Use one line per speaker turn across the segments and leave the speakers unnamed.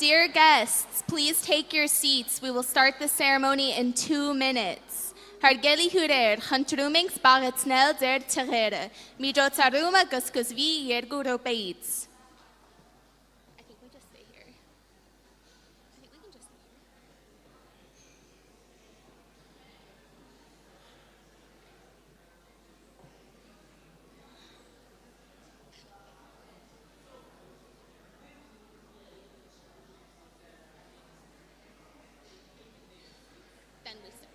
Dear guests, please take your seats. We will start the ceremony in 2 minutes. Hargeli hurer, hantrumings bagat snel der terere. Mijo taruma guskusvi yerguro paits. I think we just stay here. I think we can just stay here. Then we start.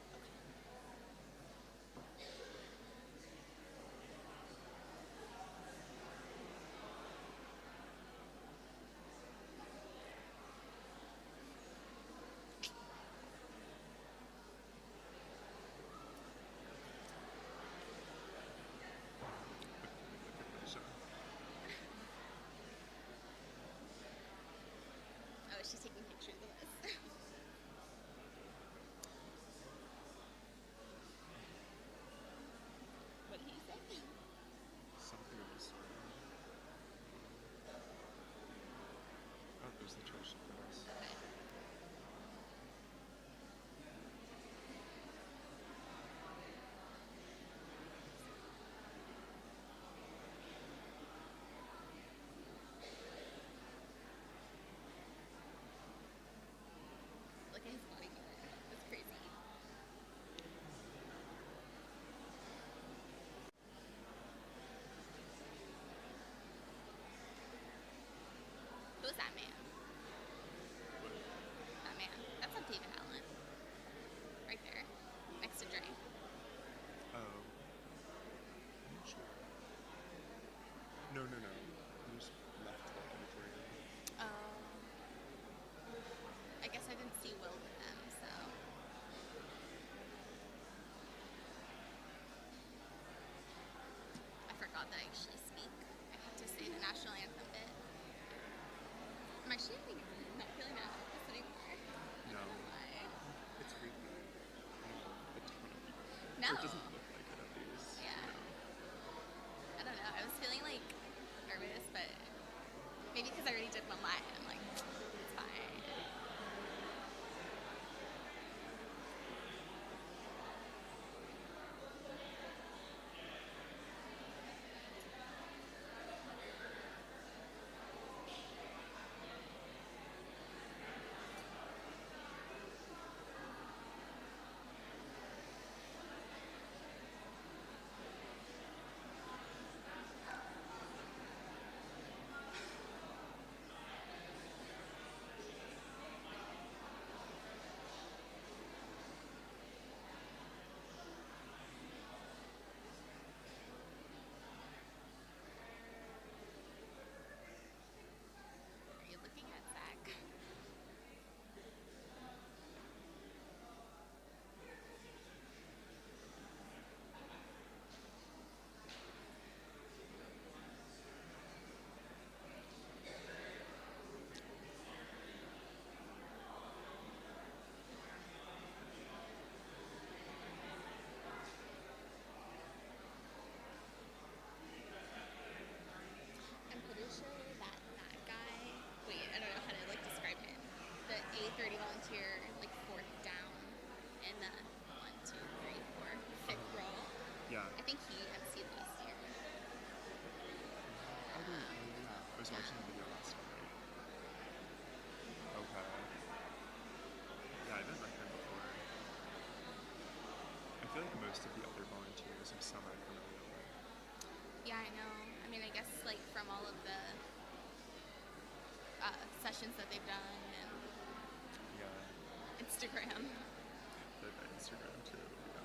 Oh, she's taking pictures of us. What did he say?
Something of the sort. Oh, there's the church bells.
Okay. Look at his bodyguard. That's crazy. Who's that man? That man. That's not David Allen. Right there. Next to Dre.
Oh. I'm not sure. No. You just left like in a dream.
Oh. I guess I didn't see Will with them, so. I forgot that I actually speak. I have to say the national anthem bit. I'm actually not feeling that this anymore. I
No.
don't know why.
It's creepy. A ton of people.
No.
Or it doesn't look like it at least.
Yeah.
You know?
I don't know. I was feeling like nervous, but maybe because I already did one line. I'm like, it's fine. Are you looking at Zach? I'm pretty sure that guy. Wait, I don't know how to like describe him. The A30 volunteer, like fourth down in the 1, 2, 3, 4, fifth row.
Yeah.
I think he emceed last year.
Yeah. I was watching the video last night. Okay. Yeah, I haven't met him before. I feel like most of the other volunteers are semi-familiar with.
Yeah, I know. I mean, I guess like from all of the sessions that they've done and
Yeah.
Instagram.
The Instagram too. Yeah.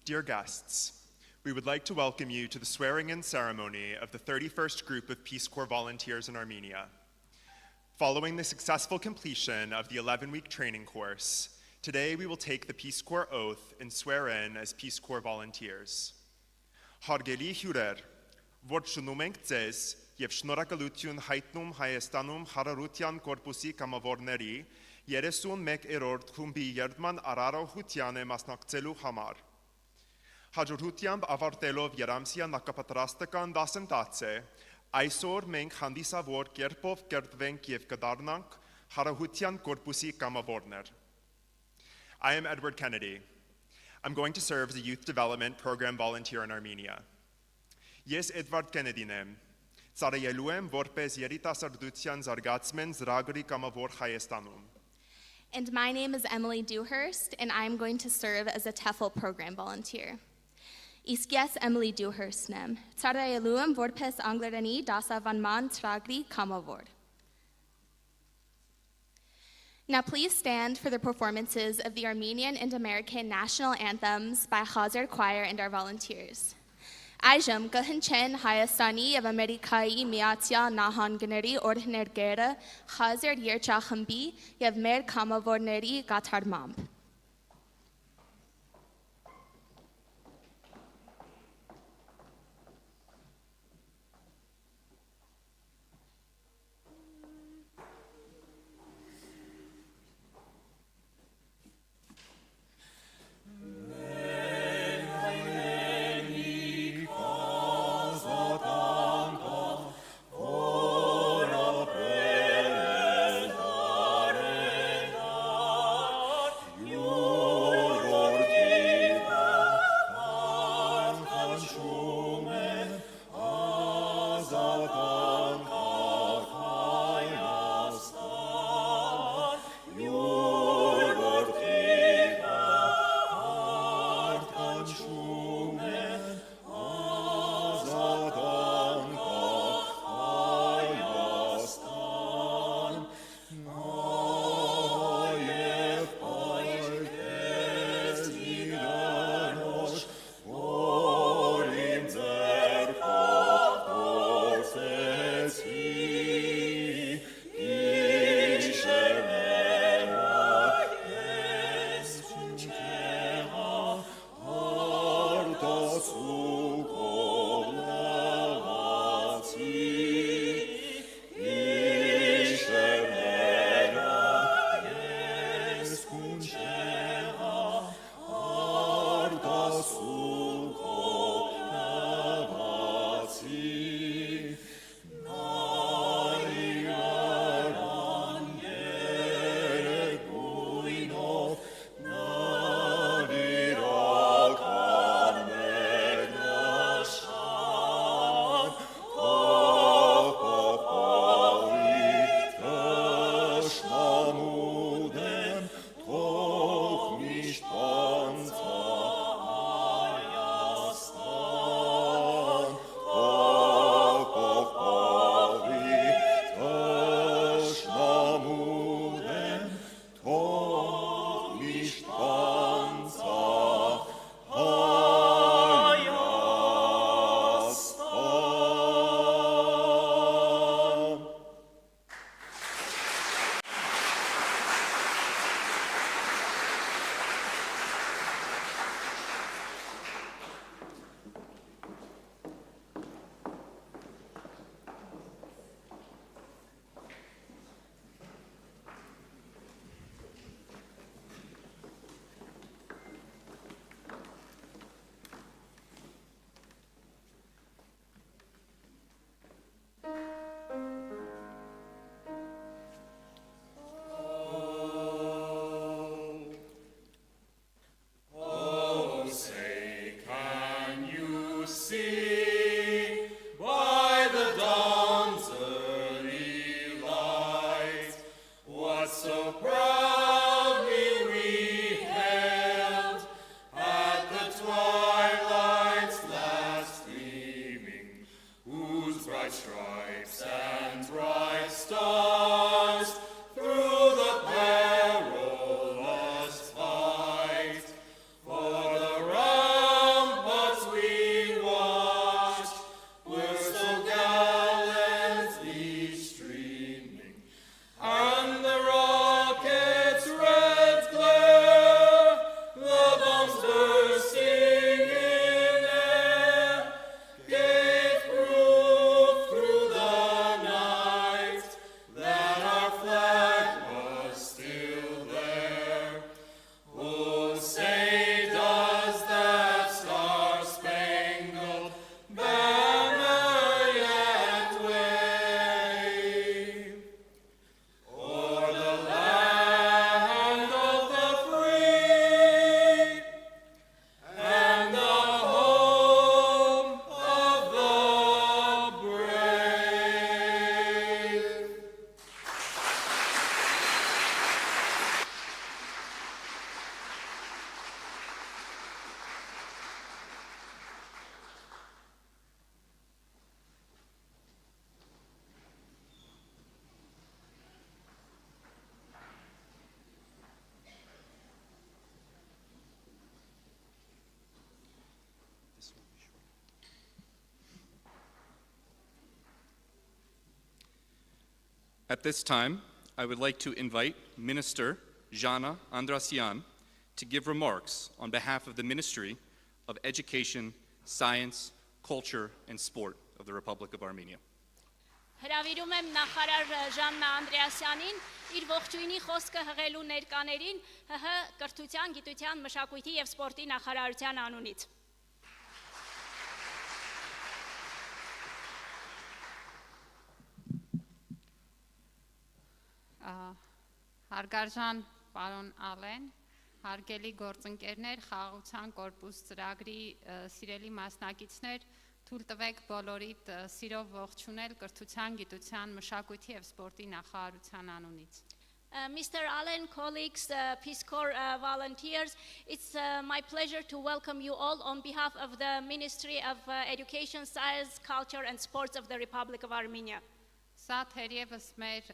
Dear guests, we would like to welcome you to the swearing-in ceremony of the 31st group of Peace Corps volunteers in Armenia. Following the successful completion of the 11-week training course, today we will take the Peace Corps oath and swear in as Peace Corps volunteers. Հարգելի հյուրեր, որ շնում ենք ձեզ և շնորհակալություն հայտնում Հայաստանում Հարարության կորպուսի կամավորների 31-րդ խումբի երդման արարողությանը մասնակցելու համար։ Հաջորդությամբ ավարտելով երամսյա նակապատրաստական դասընթացը, այսօր մենք հանդիսավոր կերպով կերտվենք և կդառնանք Հարարության կորպուսի կամավորներ։ I am Edward Kennedy. I'm going to serve as a Youth Development Program volunteer in Armenia. Ես Edward Kennedy-ն եմ, ծառայելու եմ որպես երիտասարդության զարգացման ծրագրի կամավոր Հայաստանում։
And my name is Emily Dewhurst, and I'm going to serve as a TEFL program volunteer. Իսկ ես Emily Dewhurst-ն եմ, ծառայելու եմ որպես անգլերենի դասավանդման ծրագրի կամավոր։ Now please stand for the performances of the Armenian and American national anthems by Hazard Choir and our volunteers. Այժմ կհնչեն Հայաստանի և Ամերիկայի Միացյալ Նահանգների օրհներգերը Hazard երգչախմբի և մեր կամավորների կատարմամբ։
Amudem, At this time, I would like to invite Minister Jana Andrasian to give remarks on behalf of the Ministry of Education, Science, Culture, and Sport of the Republic of Armenia.
Հրավիրում եմ նախարար Ժաննա Անդրեասյանին իր ողջույնի խոսքը հղելու ներկաներին ՀՀ կրթության, գիտության, մշակույթի եւ սպորտի նախարարության անունից։
Հարգարժան պարոն Ալեն, հարգելի գործընկերներ, խաղաղության կորպուս ծրագրի սիրելի մասնակիցներ, թույլ տվեք բոլորիդ սիրով ողջունել կրթության, գիտության, մշակույթի եւ սպորտի նախարարության անունից։
Mr. Allen, colleagues, Peace Corps volunteers, it's my pleasure to welcome you all on behalf of the Ministry of Education, Science, Culture and Sports of the Republic of Armenia.
Սա թերևս մեր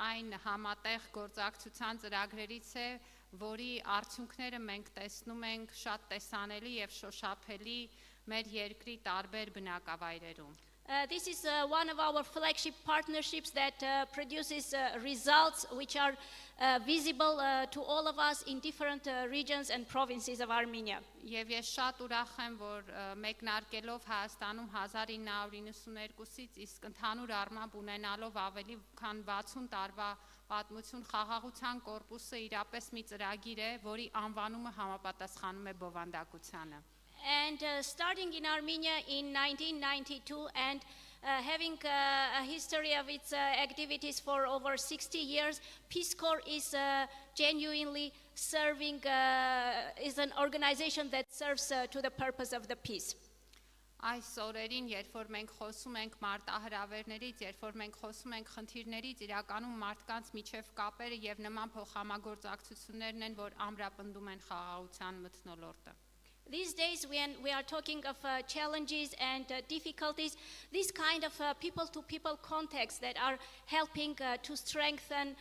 այն համատեղ գործակցության ծրագրերից է, որի արդյունքները մենք տեսնում ենք շատ տեսանելի եւ շոշափելի մեր երկրի տարբեր բնակավայրերում։
This is one of our flagship partnerships that produces results which are visible to all of us in different regions and provinces of Armenia.
Եվ ես շատ ուրախ եմ, որ մեկնարկելով Հայաստանում 1992-ից իսկ ընդհանուր առմամբ ունենալով ավելի քան 60 տարվա պատմություն խաղաղության կորպուսը իրապես մի ծրագիր է, որի անվանումը համապատասխանում է բովանդակությանը։
And starting in Armenia in 1992 and having a history of its activities for over 60 years, Peace Corps is genuinely serving, is an organization that serves to the purpose of the peace.
Այս օրերին, երբ որ մենք խոսում ենք մարտահրավերներից, երբ որ մենք խոսում ենք խնդիրներից, իրականում մարդկանց միջև կապերը եւ նման փոխհամագործակցություններն են, որ ամրապնդում են խաղաղության մթնոլորտը։
These days, when we are talking of challenges and difficulties, this kind of people-to-people contacts that are helping to strengthen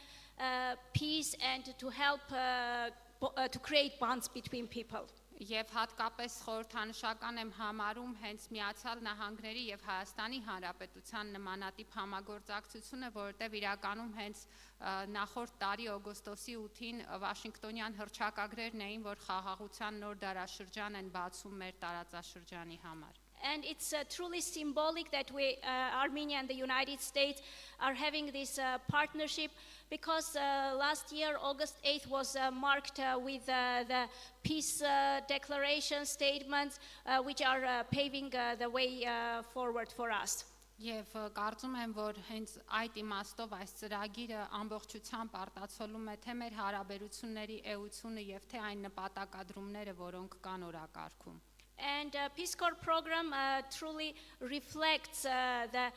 peace and to help to create bonds between people.
Եվ հատկապես խորհրդանշական եմ համարում հենց Միացյալ Նահանգների եւ Հայաստանի Հանրապետության նմանատիպ համագործակցությունը, որովհետեւ իրականում հենց նախորդ տարի օգոստոսի 8-ին Վաշինգտոնյան հռչակագրերն էին, որ խաղաղության նոր դարաշրջան են բացում մեր տարածաշրջանի համար։
And it's truly symbolic that we, Armenia and the United States, are having this partnership because last year, August 8th, was marked with the peace declaration statements, which are paving the way forward for us.
Եվ կարծում եմ, որ հենց այդ իմաստով այս ծրագիրը ամբողջությամբ արտացոլում է թե մեր հարաբերությունների էությունը եւ թե այն նպատակադրումները, որոնք կան օրակարգում։
And Peace Corps program truly reflects the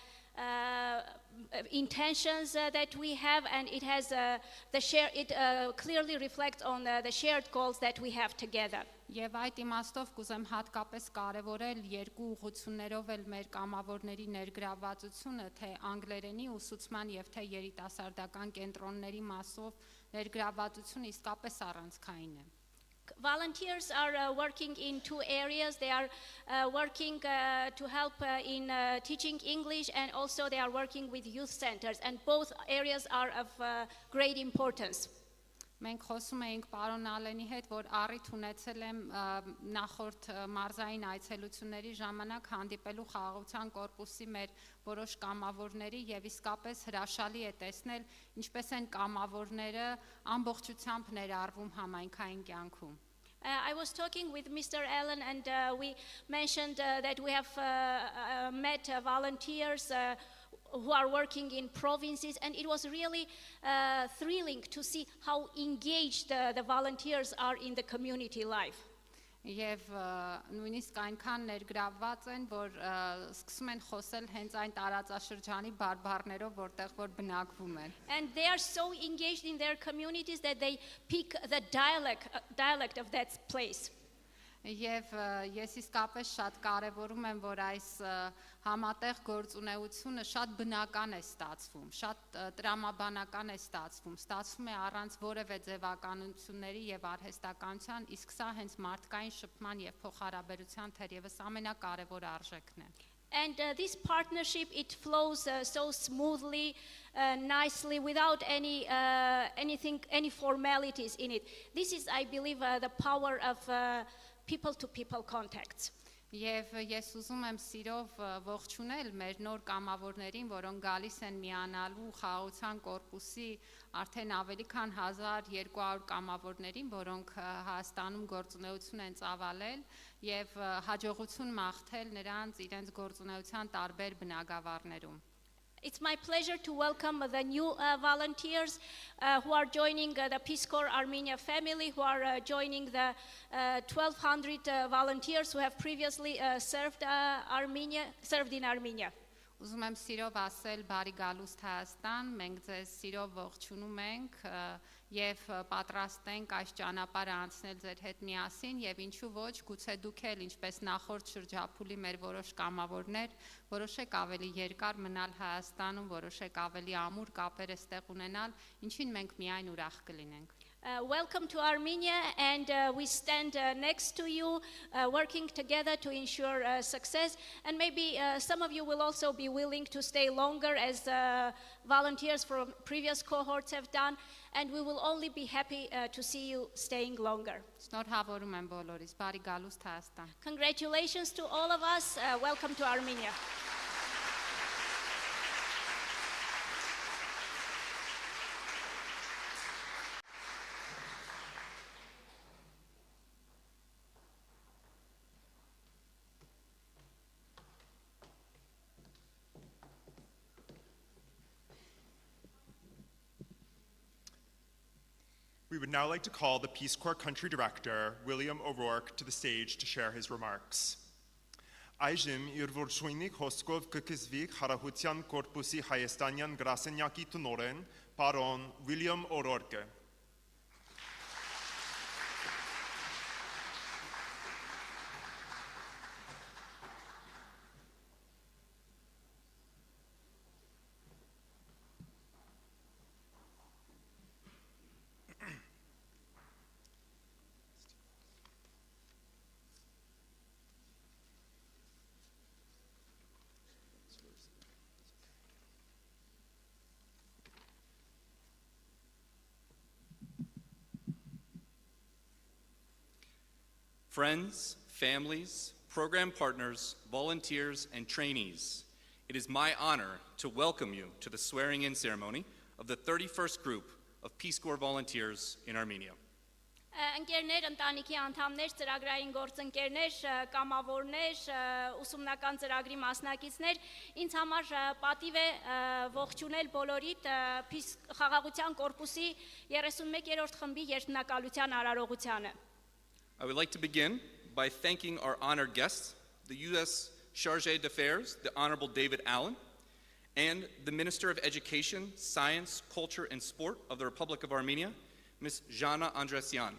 intentions that we have, and it has clearly reflects on the shared goals that we have together.
Եվ այդ իմաստով կուզեմ հատկապես կարևորել երկու ուղղություններով էլ մեր կամավորների ներգրավվածությունը, թե անգլերենի ուսուցման եւ թե երիտասարդական կենտրոնների մասով ներգրավվածությունը իսկապես առանցքային է։
Volunteers are working in two areas. They are working to help in teaching English, and also they are working with youth centers, and both areas are of great importance.
Մենք խոսում էինք պարոն Ալենի հետ, որ առիթ ունեցել եմ նախորդ մարզային այցելությունների ժամանակ հանդիպելու խաղաղության կորպուսի մեր որոշ կամավորների եւ իսկապես հրաշալի է տեսնել ինչպես են կամավորները ամբողջությամբ ներառվում համայնքային կյանքում։
I was talking with Mr. Allen, and we mentioned that we have met volunteers who are working in provinces, and it was really thrilling to see how engaged the volunteers are in the community life.
Եվ նույնիսկ այնքան ներգրավված են, որ սկսում են խոսել հենց այն տարածաշրջանի բարբառներով, որտեղ որ բնակվում են։
And they are so engaged in their communities that they pick the dialect of that place.
Եվ ես իսկապես շատ կարևորում եմ, որ այս համատեղ գործունեությունը շատ բնական է ստացվում, շատ տրամաբանական է ստացվում է առանց որևէ ձևականությունների եւ արհեստականության, իսկ սա հենց մարդկային շփման եւ փոխհարաբերության թերևս ամենակարևոր արժեքն է։
And this partnership, it flows so smoothly, nicely, without any formalities in it. This is, I believe, the power of people-to-people contacts.
Եվ ես ուզում եմ սիրով ողջունել մեր նոր կամավորներին, որոնք գալիս են միանալու խաղաղության կորպուսի արդեն ավելի քան 1200 կամավորներին, որոնք Հայաստանում գործունեություն են ծավալել եւ հաջողություն մաղթել նրանց իրենց գործունեության տարբեր բնագավառներում։
It's my pleasure to welcome the new volunteers who are joining the Peace Corps Armenia family, who are joining the 1,200 volunteers who have previously served in Armenia.
Ուզում եմ սիրով ասել բարի գալուստ Հայաստան, մենք ձեզ սիրով ողջունում ենք եւ պատրաստ ենք այս ճանապարհը անցնել ձեր հետ միասին եւ ինչու ոչ, գուցե դուք էլ ինչպես նախորդ շրջափուլի մեր որոշ կամավորներ, որոշեք ավելի երկար մնալ Հայաստանում, որոշեք ավելի ամուր կապեր այստեղ ունենալ, ինչին մենք միայն ուրախ կլինենք։
Welcome to Armenia, and we stand next to you, working together to ensure success. And maybe some of you will also be willing to stay longer, as volunteers from previous cohorts have done. And we will only be happy to see you staying longer.
Շնորհավորում եմ բոլորիս, բարի գալուստ Հայաստան։
Congratulations to all of us. Welcome to Armenia.
We would now like to call the Peace Corps Country Director, William O'Rourke, to the stage to share his remarks. Այժմ իր ողջույնի խոսքով կկզվի Խարահության կորպուսի հայաստանյան գրասենյակի տնօրեն, պարոն William O'Rourke-ը։
Friends, families, program partners, volunteers, and trainees, it is my honor to welcome you to the swearing-in ceremony of the 31st group of Peace Corps volunteers in Armenia.
Ընկերներ, ընտանիքի անդամներ, ծրագրային գործընկերներ, կամավորներ, ուսումնական ծրագրի մասնակիցներ, ինձ համար պատիվ է ողջունել բոլորիդ խաղաղության կորպուսի 31-րդ խմբի երթնակալության արարողությանը։
I would like to begin by thanking our honored guests, the U.S. Chargé d'Affaires, the Honorable David Allen, and the Minister of Education, Science, Culture, and Sport of the Republic of Armenia, Ms. Jana Andresyan.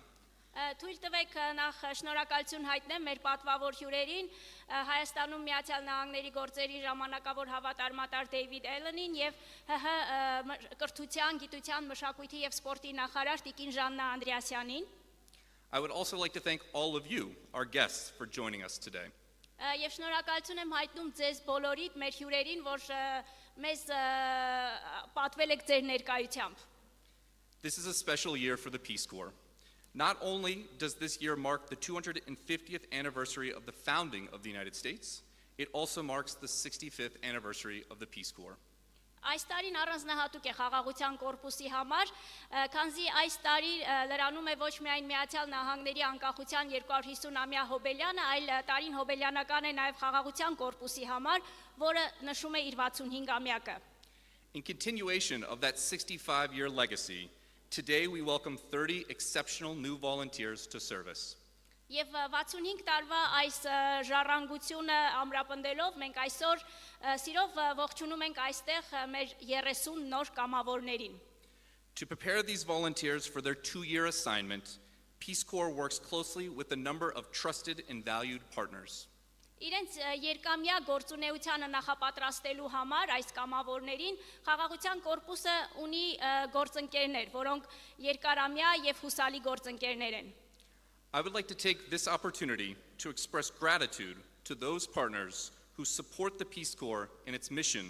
Թույլ տվեք նախ շնորհակալություն հայտնեմ մեր պատվավոր հյուրերին, Հայաստանում Միացյալ Նահանգների գործերի ժամանակավոր հավատարմատար Դեյվիդ Էլենին եւ ՀՀ կրթության, գիտության, մշակույթի եւ սպորտի նախարար Տիկին Ժաննա Անդրեասյանին։
I would also like to thank all of you, our guests, for joining us today.
Եվ շնորհակալություն եմ հայտնում ձեզ բոլորիդ մեր հյուրերին, որ մեզ պատվել եք ձեր ներկայությամբ։
This is a special year for the Peace Corps. Not only does this year mark the 250th anniversary of the founding of the United States, it also marks the 65th anniversary of the Peace Corps.
Այս տարին առանձնահատուկ է խաղաղության կորպուսի համար, քանզի այս տարի լրանում է ոչ միայն Միացյալ Նահանգների անկախության 250-ամյա հոբելյանը, այլ տարին հոբելյանական է նաև խաղաղության կորպուսի համար, որը նշում է իր 65-ամյակը։
In continuation of that 65-year legacy, today we welcome 30 exceptional new volunteers to service.
Եվ 65 տարվա այս ժառանգությունը ամրապնդելով մենք այսօր սիրով ողջունում ենք այստեղ մեր 30 նոր կամավորներին։
To prepare these volunteers for their 2-year assignment, Peace Corps works closely with a number of trusted and valued partners.
Իրենց երկամյա գործունեությանը նախապատրաստելու համար այս կամավորներին խաղաղության կորպուսը ունի գործընկերներ, որոնք երկարամյա եւ հուսալի գործընկերներ են։
I would like to take this opportunity to express gratitude to those partners who support the Peace Corps in its mission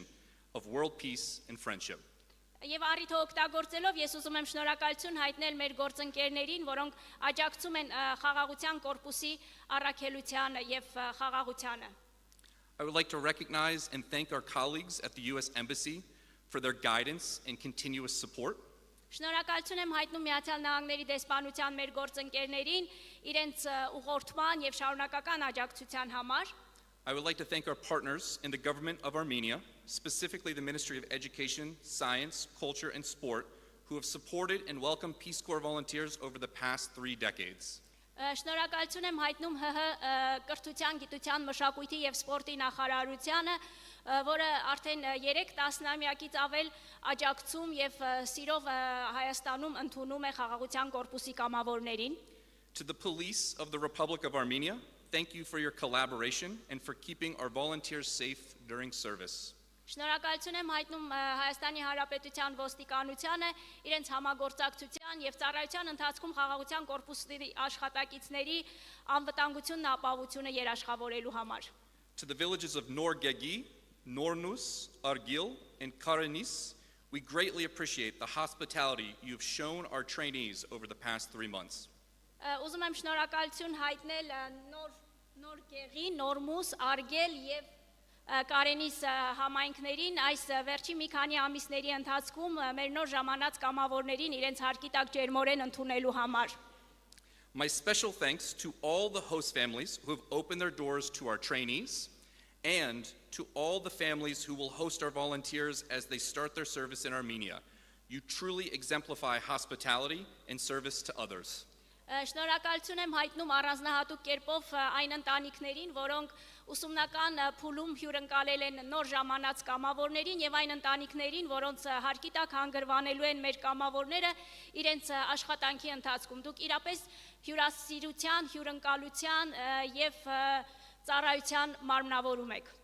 of world peace and friendship.
Եվ առիթը օգտագործելով ես ուզում եմ շնորհակալություն հայտնել մեր գործընկերներին, որոնք աջակցում են խաղաղության կորպուսի առաքելությանը եւ խաղաղությանը։
I would like to recognize and thank our colleagues at the U.S. Embassy for their guidance and continuous support.
Շնորհակալություն եմ հայտնում Միացյալ Նահանգների դեսպանության մեր գործընկերներին իրենց ուղղորդման եւ շարունակական աջակցության համար։
I would like to thank our partners in the government of Armenia, specifically the Ministry of Education, Science, Culture, and Sport, who have supported and welcomed Peace Corps volunteers over the past 3 decades.
Շնորհակալություն եմ հայտնում ՀՀ կրթության, գիտության, մշակույթի եւ սպորտի նախարարությանը, որը արդեն 3 տասնամյակից ավել աջակցում եւ սիրով Հայաստանում ընդունում է խաղաղության կորպուսի կամավորներին։
To the police of the Republic of Armenia, thank you for your collaboration and for keeping our volunteers safe during service.
Շնորհակալություն եմ հայտնում Հայաստանի Հանրապետության ոստիկանությանը իրենց համագործակցության եւ ծառայության ընթացքում խաղաղության կորպուսի աշխատակիցների անվտանգությունն ու ապահովությունը երաշխավորելու համար։
To the villages of Nor Gegi, Nornus, Argil, and Karanis, we greatly appreciate the hospitality you've shown our trainees over the past 3 months.
Ուզում եմ շնորհակալություն հայտնել Նոր Գեղի, Նորմուս, Արգել եւ Կարենիս համայնքներին այս վերջի մի քանի ամիսների ընթացքում մեր նոր ժամանած կամավորներին իրենց հարկի տակ ջերմորեն ընդունելու համար։
My special thanks to all the host families who have opened their doors to our trainees and to all the families who will host our volunteers as they start their service in Armenia. You truly exemplify hospitality and service to others.
Շնորհակալություն եմ հայտնում առանձնահատուկ կերպով այն ընտանիքներին, որոնք ուսումնական փուլում հյուրընկալել են նոր ժամանած կամավորներին եւ այն ընտանիքներին, որոնց հարկի տակ հանգրվանելու են մեր կամավորները իրենց աշխատանքի ընթացքում։ Դուք իրապես հյուրասիրության, հյուրընկալության եւ ծառայության մարմնավորում եք։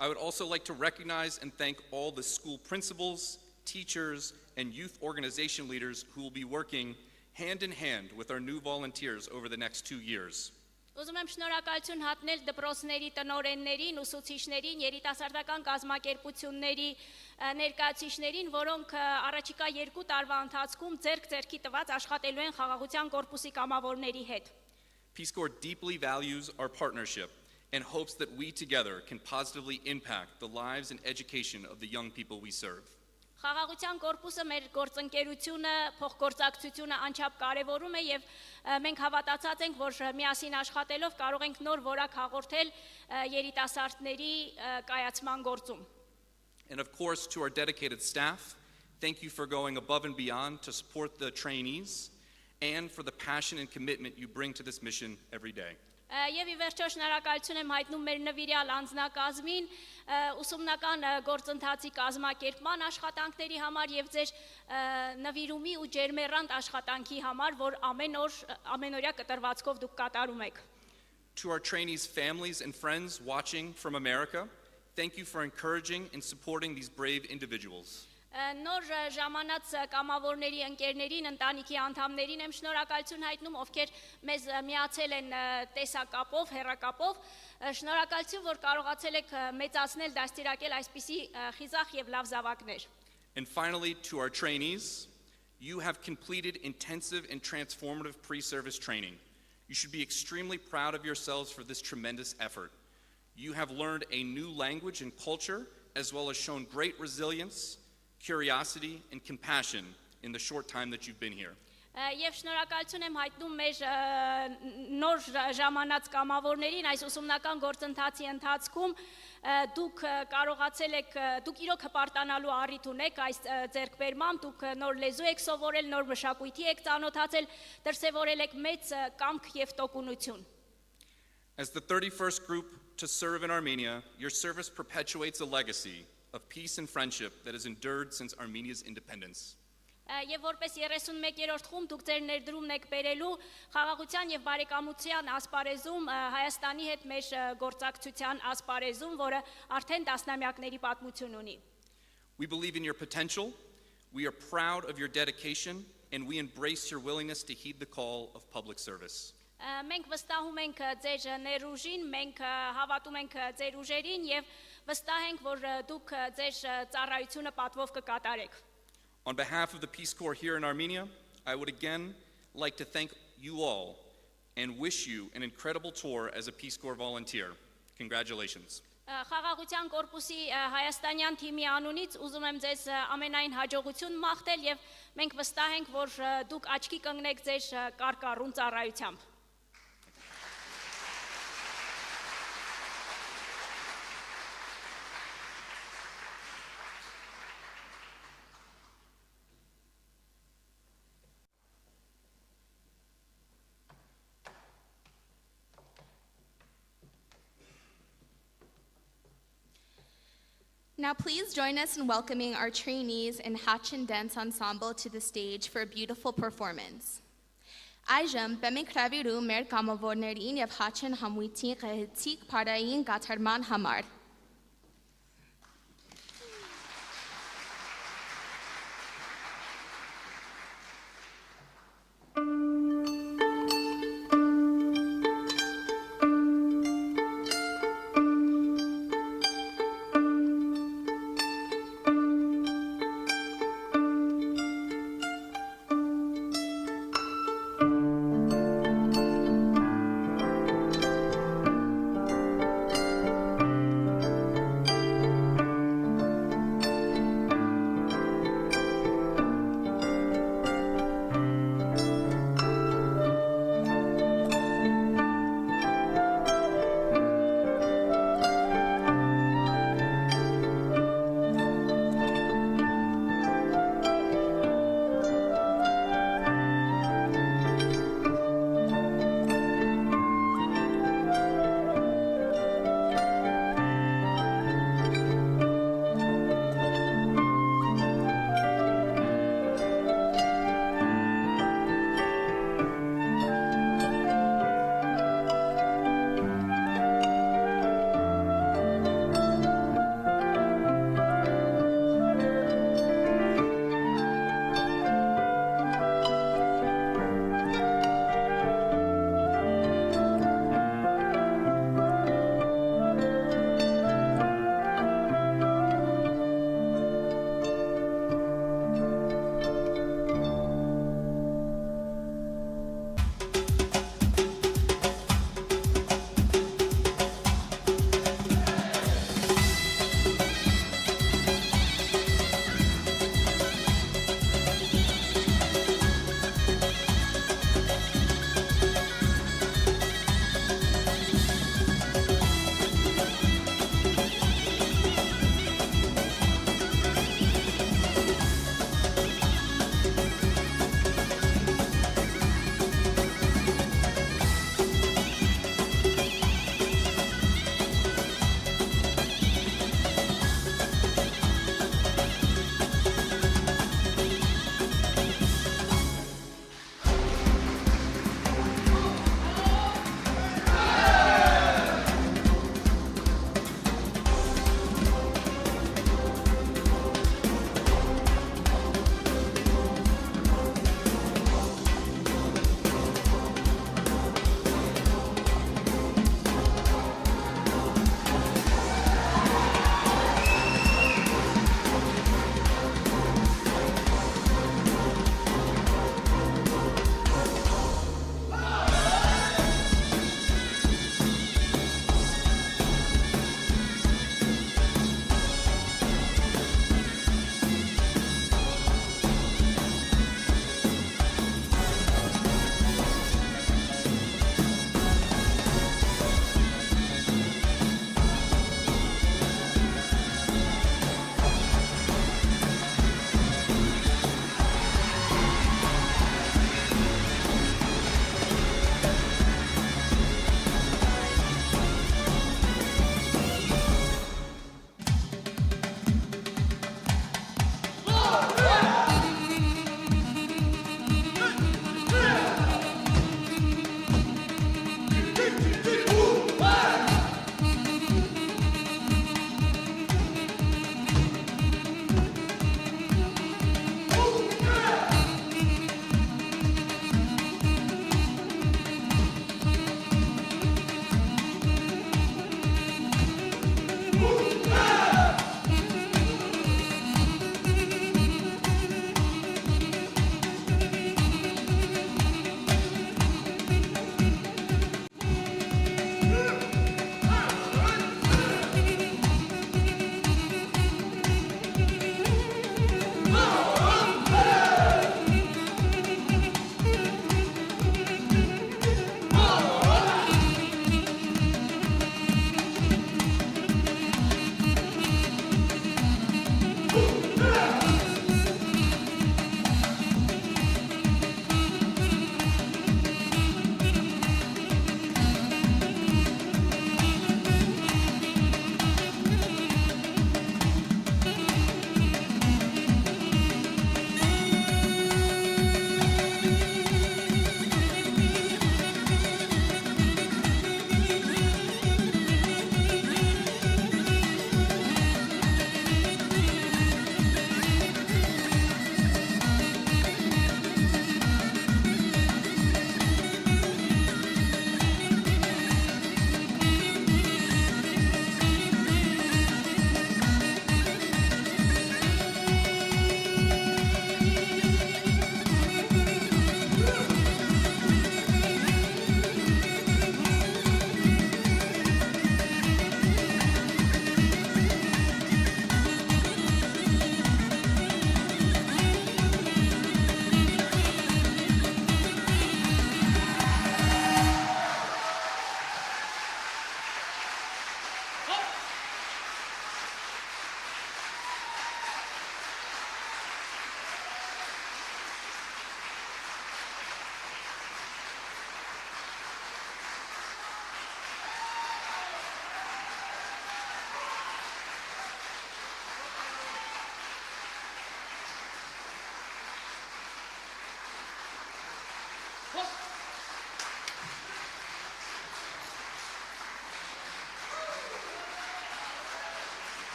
I would also like to recognize and thank all the school principals, teachers, and youth organization leaders who will be working hand in hand with our new volunteers over the next 2 years.
Ուզում եմ շնորհակալություն հատնել դպրոցների տնօրեններին, ուսուցիչներին, երիտասարդական կազմակերպությունների ներկայացուցիչներին, որոնք առաջիկա 2 տարվա ընթացքում ձեռք-ձեռքի տված աշխատելու են խաղաղության կորպուսի կամավորների հետ։
Peace Corps deeply values our partnership and hopes that we together can positively impact the lives and education of the young people we serve.
Խաղաղության կորպուսը մեր գործընկերությունը, փոխգործակցությունը անչափ կարևորում է եւ մենք հավատացած ենք, որ միասին աշխատելով կարող ենք նոր որակ հաղորդել երիտասարդների կայացման գործում։
And of course, to our dedicated staff, thank you for going above and beyond to support the trainees and for the passion and commitment you bring to this mission every day.
Եվ ի վերջո շնորհակալություն եմ հայտնում մեր նվիրյալ անձնակազմին, ուսումնական գործընթացի կազմակերպման աշխատանքների համար եւ ձեր նվիրումի ու ջերմեռանդ աշխատանքի համար, որ ամենօրյա կտրվածքով դուք կատարում եք։
To our trainees' families and friends watching from America, thank you for encouraging and supporting these brave individuals.
Նոր ժամանած կամավորների ընկերներին, ընտանիքի անդամներին եմ շնորհակալություն հայտնում, ովքեր մեզ միացել են տեսակապով, հեռակապով, շնորհակալություն, որ կարողացել եք մեծացնել, դաստիարակել այսպիսի խիզախ եւ լավ զավակներ։
And finally, to our trainees, you have completed intensive and transformative pre-service training. You should be extremely proud of yourselves for this tremendous effort. You have learned a new language and culture, as well as shown great resilience, curiosity, and compassion in the short time that you've been here.
Եվ շնորհակալություն եմ հայտնում մեր նոր ժամանած կամավորներին այս ուսումնական գործընթացի ընթացքում դուք կարողացել եք, դուք իրոք հպարտանալու առիթ ունեք այս ձեռքբերմամբ, դուք նոր լեզու եք սովորել, նոր մշակույթի եք ծանոթացել, դրսևորել եք մեծ կամք եւ տոկունություն։
As the 31st group to serve in Armenia, your service perpetuates a legacy of peace and friendship that has endured since Armenia's independence.
Եվ որպես 31-րդ խումբ դուք ձեր ներդրումն եք բերելու խաղաղության եւ բարեկամության ասպարեզում Հայաստանի հետ մեր գործակցության ասպարեզում, որը արդեն տասնամյակների պատմություն ունի։
We believe in your potential, we are proud of your dedication, and we embrace your willingness to heed the call of public service.
Մենք վստահում ենք ձեր ներուժին, մենք հավատում ենք ձեր ուժերին եւ վստահ ենք, որ դուք ձեր ծառայությունը պատվով կկատարեք։
On behalf of the Peace Corps here in Armenia, I would again like to thank you all and wish you an incredible tour as a Peace Corps volunteer. Congratulations.
Խաղաղության կորպուսի հայաստանյան թիմի անունից ուզում եմ ձեզ ամենայն հաջողություն մաղթել եւ մենք վստահ ենք, որ դուք աչքի կընկնեք ձեր կարկառուն ծառայությամբ։
Now please join us in welcoming our trainees and Hatch and Dance Ensemble to the stage for a beautiful performance. Այժմ բեմենք հրավիրում մեր կամավորներին եւ Hatch-ն համույթի գեղեցիկ փարային կատարման համար։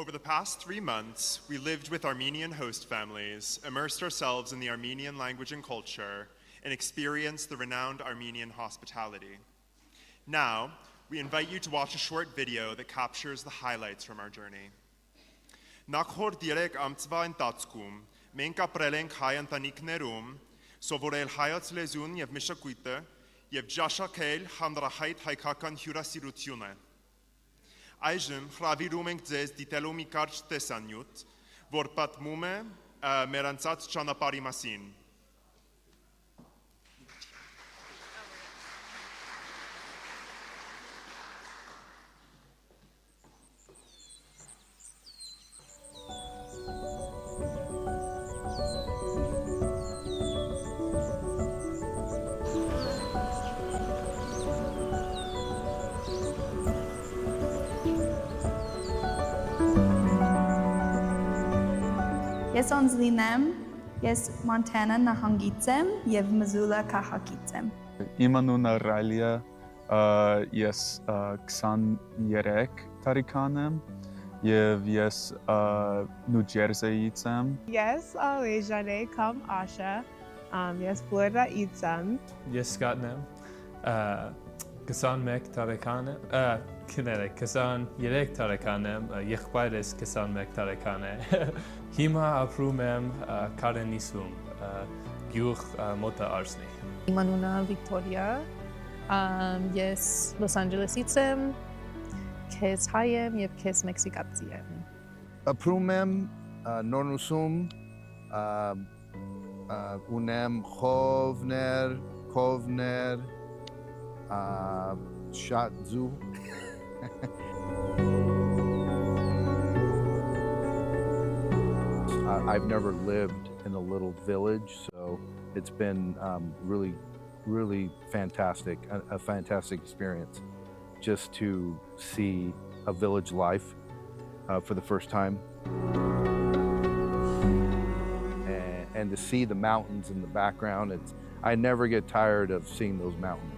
Over the past 3 months, we lived with Armenian host families, immersed ourselves in the Armenian language and culture, and experienced the renowned Armenian hospitality. Now, we invite you to watch a short video that captures the highlights from our journey. Նախորդ 3 ամսվա ընթացքում մենք ապրել ենք հայ ընտանիքներում, սովորել հայոց լեզուն եւ մշակույթը եւ ճաշակել հանրահայտ հայկական հյուրասիրությունը։ Այժմ հրավիրում ենք ձեզ դիտելու մի կարճ տեսանյութ, որ պատմում է մեր անցած ճանապարհի մասին։
Ես Օնձլին եմ, ես Մոնտանա նահանգից եմ և Մզուլա քաղաքից եմ։
Իմ անունը Ռայլի է, ես 23 տարեկան եմ և ես Նյու Ջերսիից եմ։
Ես Ալեժան կամ Աշա, ես Ֆլորիդայից եմ։
Ես Սկատն եմ, 21 տարեկան եմ, քներեք, 23 տարեկան եմ, եղբայրս 21 տարեկան է։ Հիմա ապրում եմ Կարենիսում, գյուղ մոտը Արսնի։
Իմ անունը Վիկտորիա, ես Լոս Անջելեսից եմ, քեզ հայ եմ և քեզ մեքսիկացի եմ։
Ապրում եմ Նորնուսում, ունեմ խովներ, շատզու։
I've never lived in a little village, so it's been really fantastic, a fantastic experience just to see a village life for the first time. And to see the mountains in the background, I never get tired of seeing those mountains.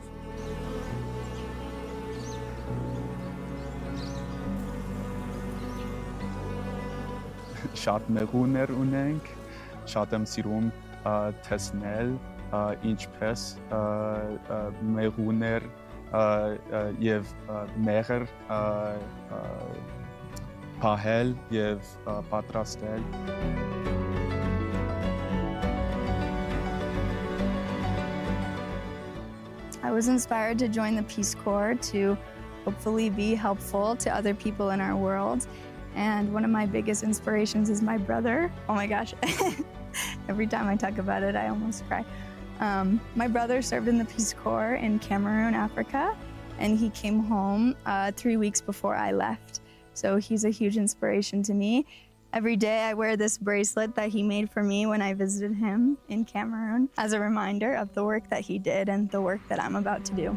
Շատ մեղուներ ունենք, շատ եմ սիրում տեսնել, ինչպես մեղուներ և մեղր պահել և պատրաստել։
I was inspired to join the Peace Corps to hopefully be helpful to other people in our world. And one of my biggest inspirations is my brother. Oh my gosh, every time I talk about it, I almost cry. My brother served in the Peace Corps in Cameroon, Africa, and he came home 3 weeks before I left. So he's a huge inspiration to me. Every day I wear this bracelet that he made for me when I visited him in Cameroon as a reminder of the work that he did and the work that I'm about to do.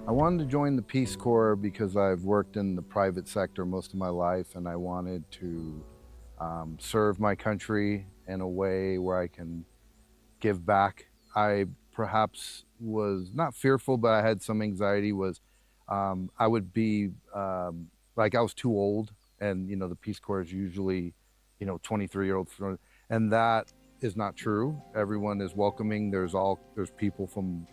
I wanted to join the Peace Corps because I've worked in the private sector most of my life, and I wanted to serve my country in a way where I can give back. I perhaps was not fearful, but I had some anxiety. I would be like I was too old, and the Peace Corps is usually 23-year-olds, and that is not true. Everyone is welcoming. There's people from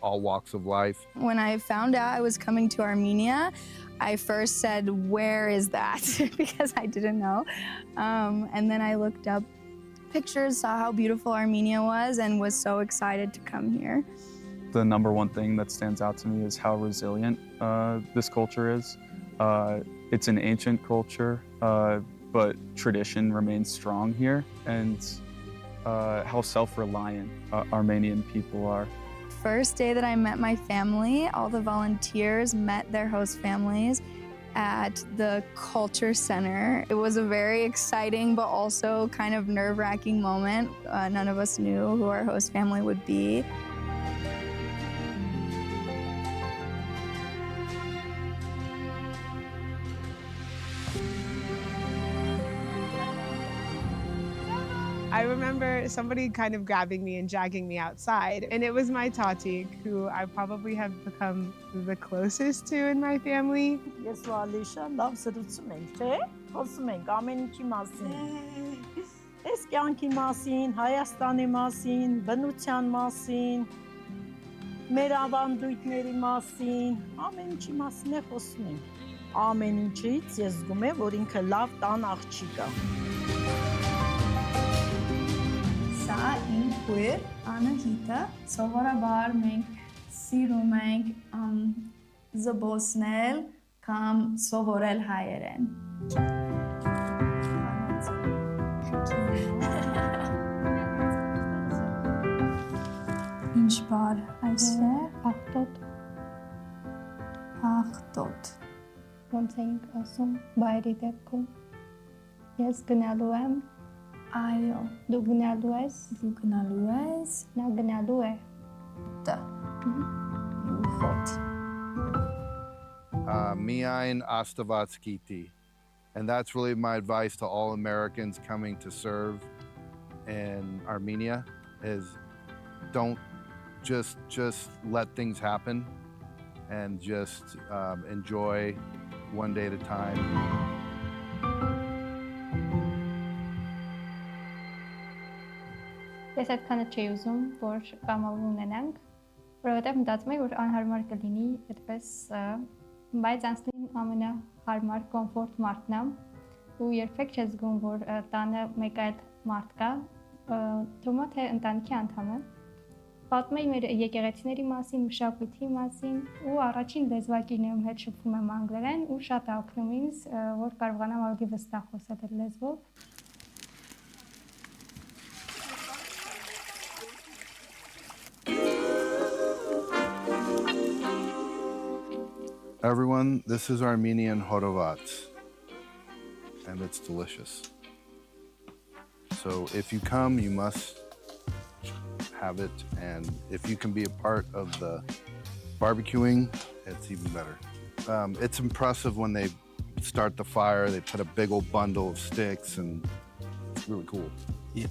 all walks of life.
When I found out I was coming to Armenia, I first said, where is that? Because I didn't know. And then I looked up pictures, saw how beautiful Armenia was, and was so excited to come here.
The number one thing that stands out to me is how resilient this culture is. It's an ancient culture, but tradition remains strong here, and how self-reliant Armenian people are.
First day that I met my family, all the volunteers met their host families at the Culture Center. It was a very exciting but also kind of nerve-wracking moment. None of us knew who our host family would be.
I remember somebody kind of grabbing me and dragging me outside. And it was my tati, who I probably have become the closest to in my family.
Ես ու Ալիշա լավ զրուցում ենք, թե? Խոսում ենք ամեն ինչի մասին։ Այս կյանքի մասին, Հայաստանի մասին, բնության մասին, մեր ավանդույթների մասին, ամեն ինչի մասին է խոսում ենք։ Ամեն ինչից ես զգում եմ, որ ինքը լավ տան աղջիկ է։
Սա իմ քույր Անահիտը, սովորաբար մենք սիրում ենք զբոսնել կամ սովորել հայերեն։ Ինչ բառ այստեղ ախտոտ։ Ախտոտ։ Ոնց ենք ասում բայրի դեպքում։ Ես գնալու եմ։ Այո։ Դու գնալու ես։ Դու գնալու ես։ Նա գնալու է։ Դա։ Խոտ։
Miain Astavatskiti. And that's really my advice to all Americans coming to serve in Armenia is don't just let things happen and just enjoy one day at a time.
Ես այդքանը չի ուզում, որ կամավոր ունենանք, որովհետև մտածում եմ, որ անհարմար կլինի այդպես, բայց անցնին ամենահարմար կոմֆորտ մարդն է, ու երբեք չես զգում, որ տանը մեկ այլ մարդ կա, թվում է, թե ընտանիքի անդամ է։ Պատմում եմ մեր եկեղեցիների մասին, մշակույթի մասին, ու առաջին լեզվակիներում հետ շփվում եմ անգլերեն, ու շատ է օգնում ինձ, որ կարողանամ ավելի վստահ խոսել այդ լեզվով։
Everyone, this is Armenian horovats, and it's delicious. So if you come, you must have it, and if you can be a part of the barbecuing, it's even better. It's impressive when they start the fire, they put a big old bundle of sticks, and it's really cool.
Yeah.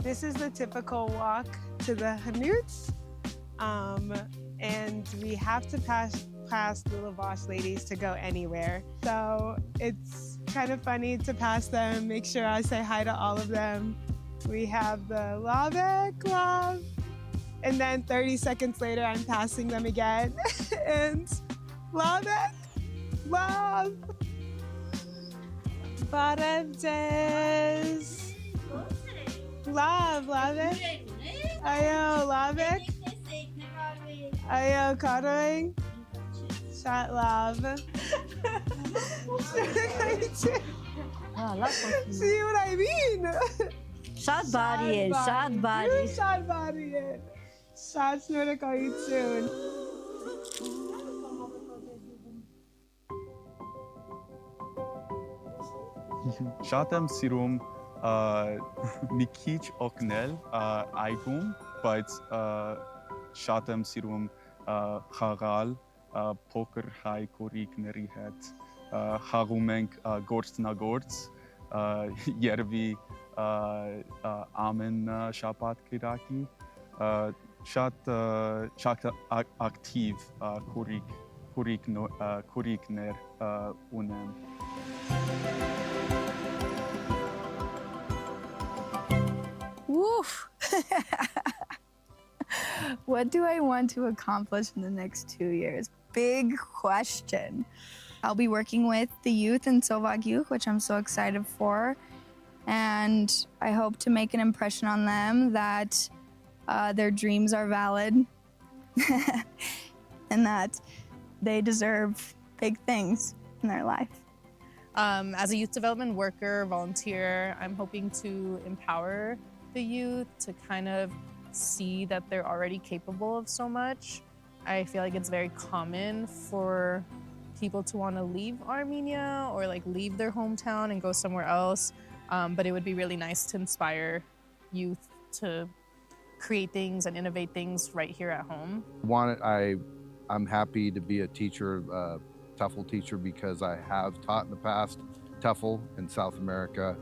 This is the typical walk to the Hanuts, and we have to pass the Lavash ladies to go anywhere. So it's kind of funny to pass them, make sure I say hi to all of them. We have the Lavek love, and then 30 seconds later I'm passing them again, and Lavek love. Barevdes. Love it. Ayo, love it. Ayo, cuddling. Shot love. See what I mean?
Shot body, shot body.
Shot body. Shot snurra soon.
Shatem sirum մի քիչ օգնել այգում, բայց շատ եմ սիրում խաղալ փոքր հայ կորիկների հետ, խաղում ենք գործնագործ, երևի ամեն շաբաթ կիրակի, շատ ակտիվ կորիկներ ունեմ։
Woof! What do I want to accomplish in the next 2 years? Big question. I'll be working with the youth in Sovag Youth, which I'm so excited for. And I hope to make an impression on them that their dreams are valid and that they deserve big things in their life.
As a youth development worker, volunteer, I'm hoping to empower the youth to kind of see that they're already capable of so much. I feel like it's very common for people to want to leave Armenia or like leave their hometown and go somewhere else. But it would be really nice to inspire youth to create things and innovate things right here at home.
I I'm happy to be a teacher, TEFL teacher, because I have taught in the past TEFL in South America,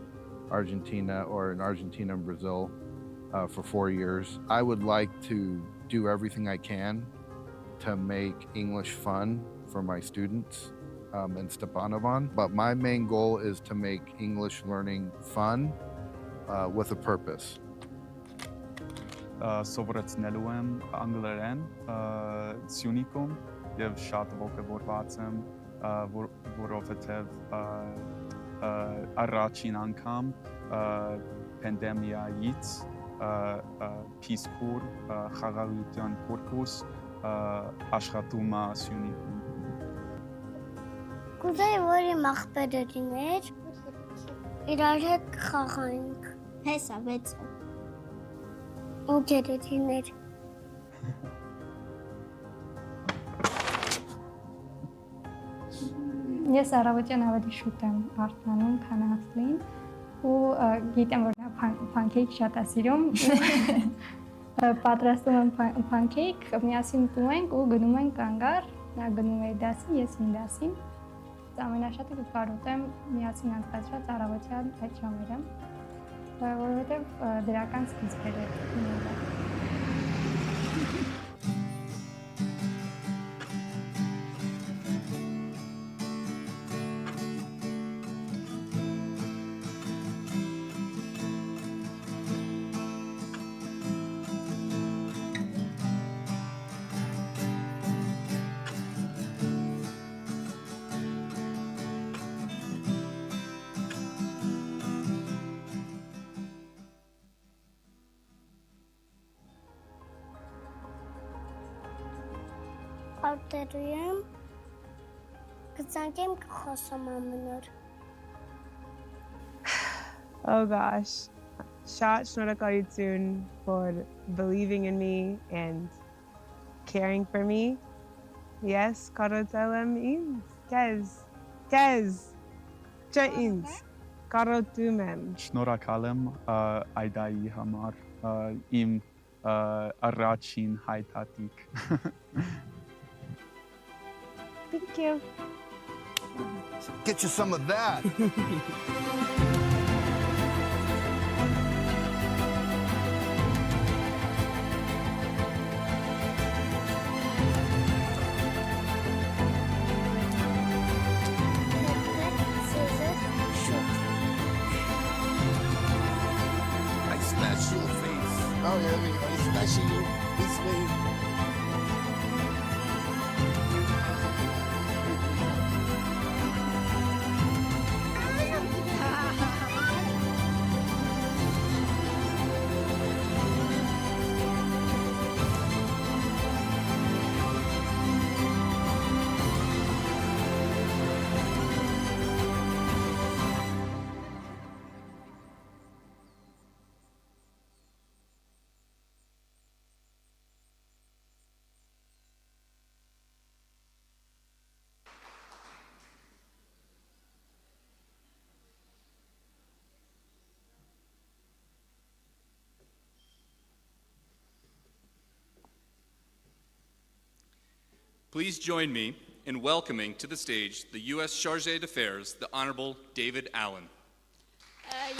Argentina, or in Argentina and Brazil for 4 years. I would like to do everything I can to make English fun for my students in Stepanovan, but my main goal is to make English learning fun with a purpose.
Սովորեցնելու եմ անգլերեն Սյունիքում եւ շատ ողջավորված եմ, որովհետեւ առաջին անգամ պանդեմիայից Peace Corps խաղաղության կորպուս աշխատում է Սյունիքում։
Կուզեի, որ իմ աղբերը լիներ, իրար հետ խաղայինք։ Հեսա, վեցը։ Ուջերը լիներ։
Ես առավոտյան ավելի շուտ եմ արթնանում, քան Ասլին, ու գիտեմ, որ նա փանքեյք շատ է սիրում, պատրաստում եմ փանքեյք, միասին տում ենք ու գնում ենք կանգար, նա գնում է դասին, ես իմ դասին, ամենաշատը կկարոտեմ միասին անցկացրած առավոտյան այդ ժամերը, որովհետև դրական սկիզբեր է ունենալը։
Արտերույեմ, կծանքեմ կխոսում ամենոր։
Oh gosh. Շնորհակալություն for believing in me and caring for me. Yes, կարոտել եմ ինձ, կեզ, չէ ինձ, կարոտում եմ։
Շնորհակալ եմ այդայի համար, իմ առաջին հայտատիկ։
Thank you.
Get you some of that.
I
smash your face. Oh yeah, I smash you this way.
Please join me in welcoming to the stage the U.S. Chargé d'Affaires, the Honorable David Allen.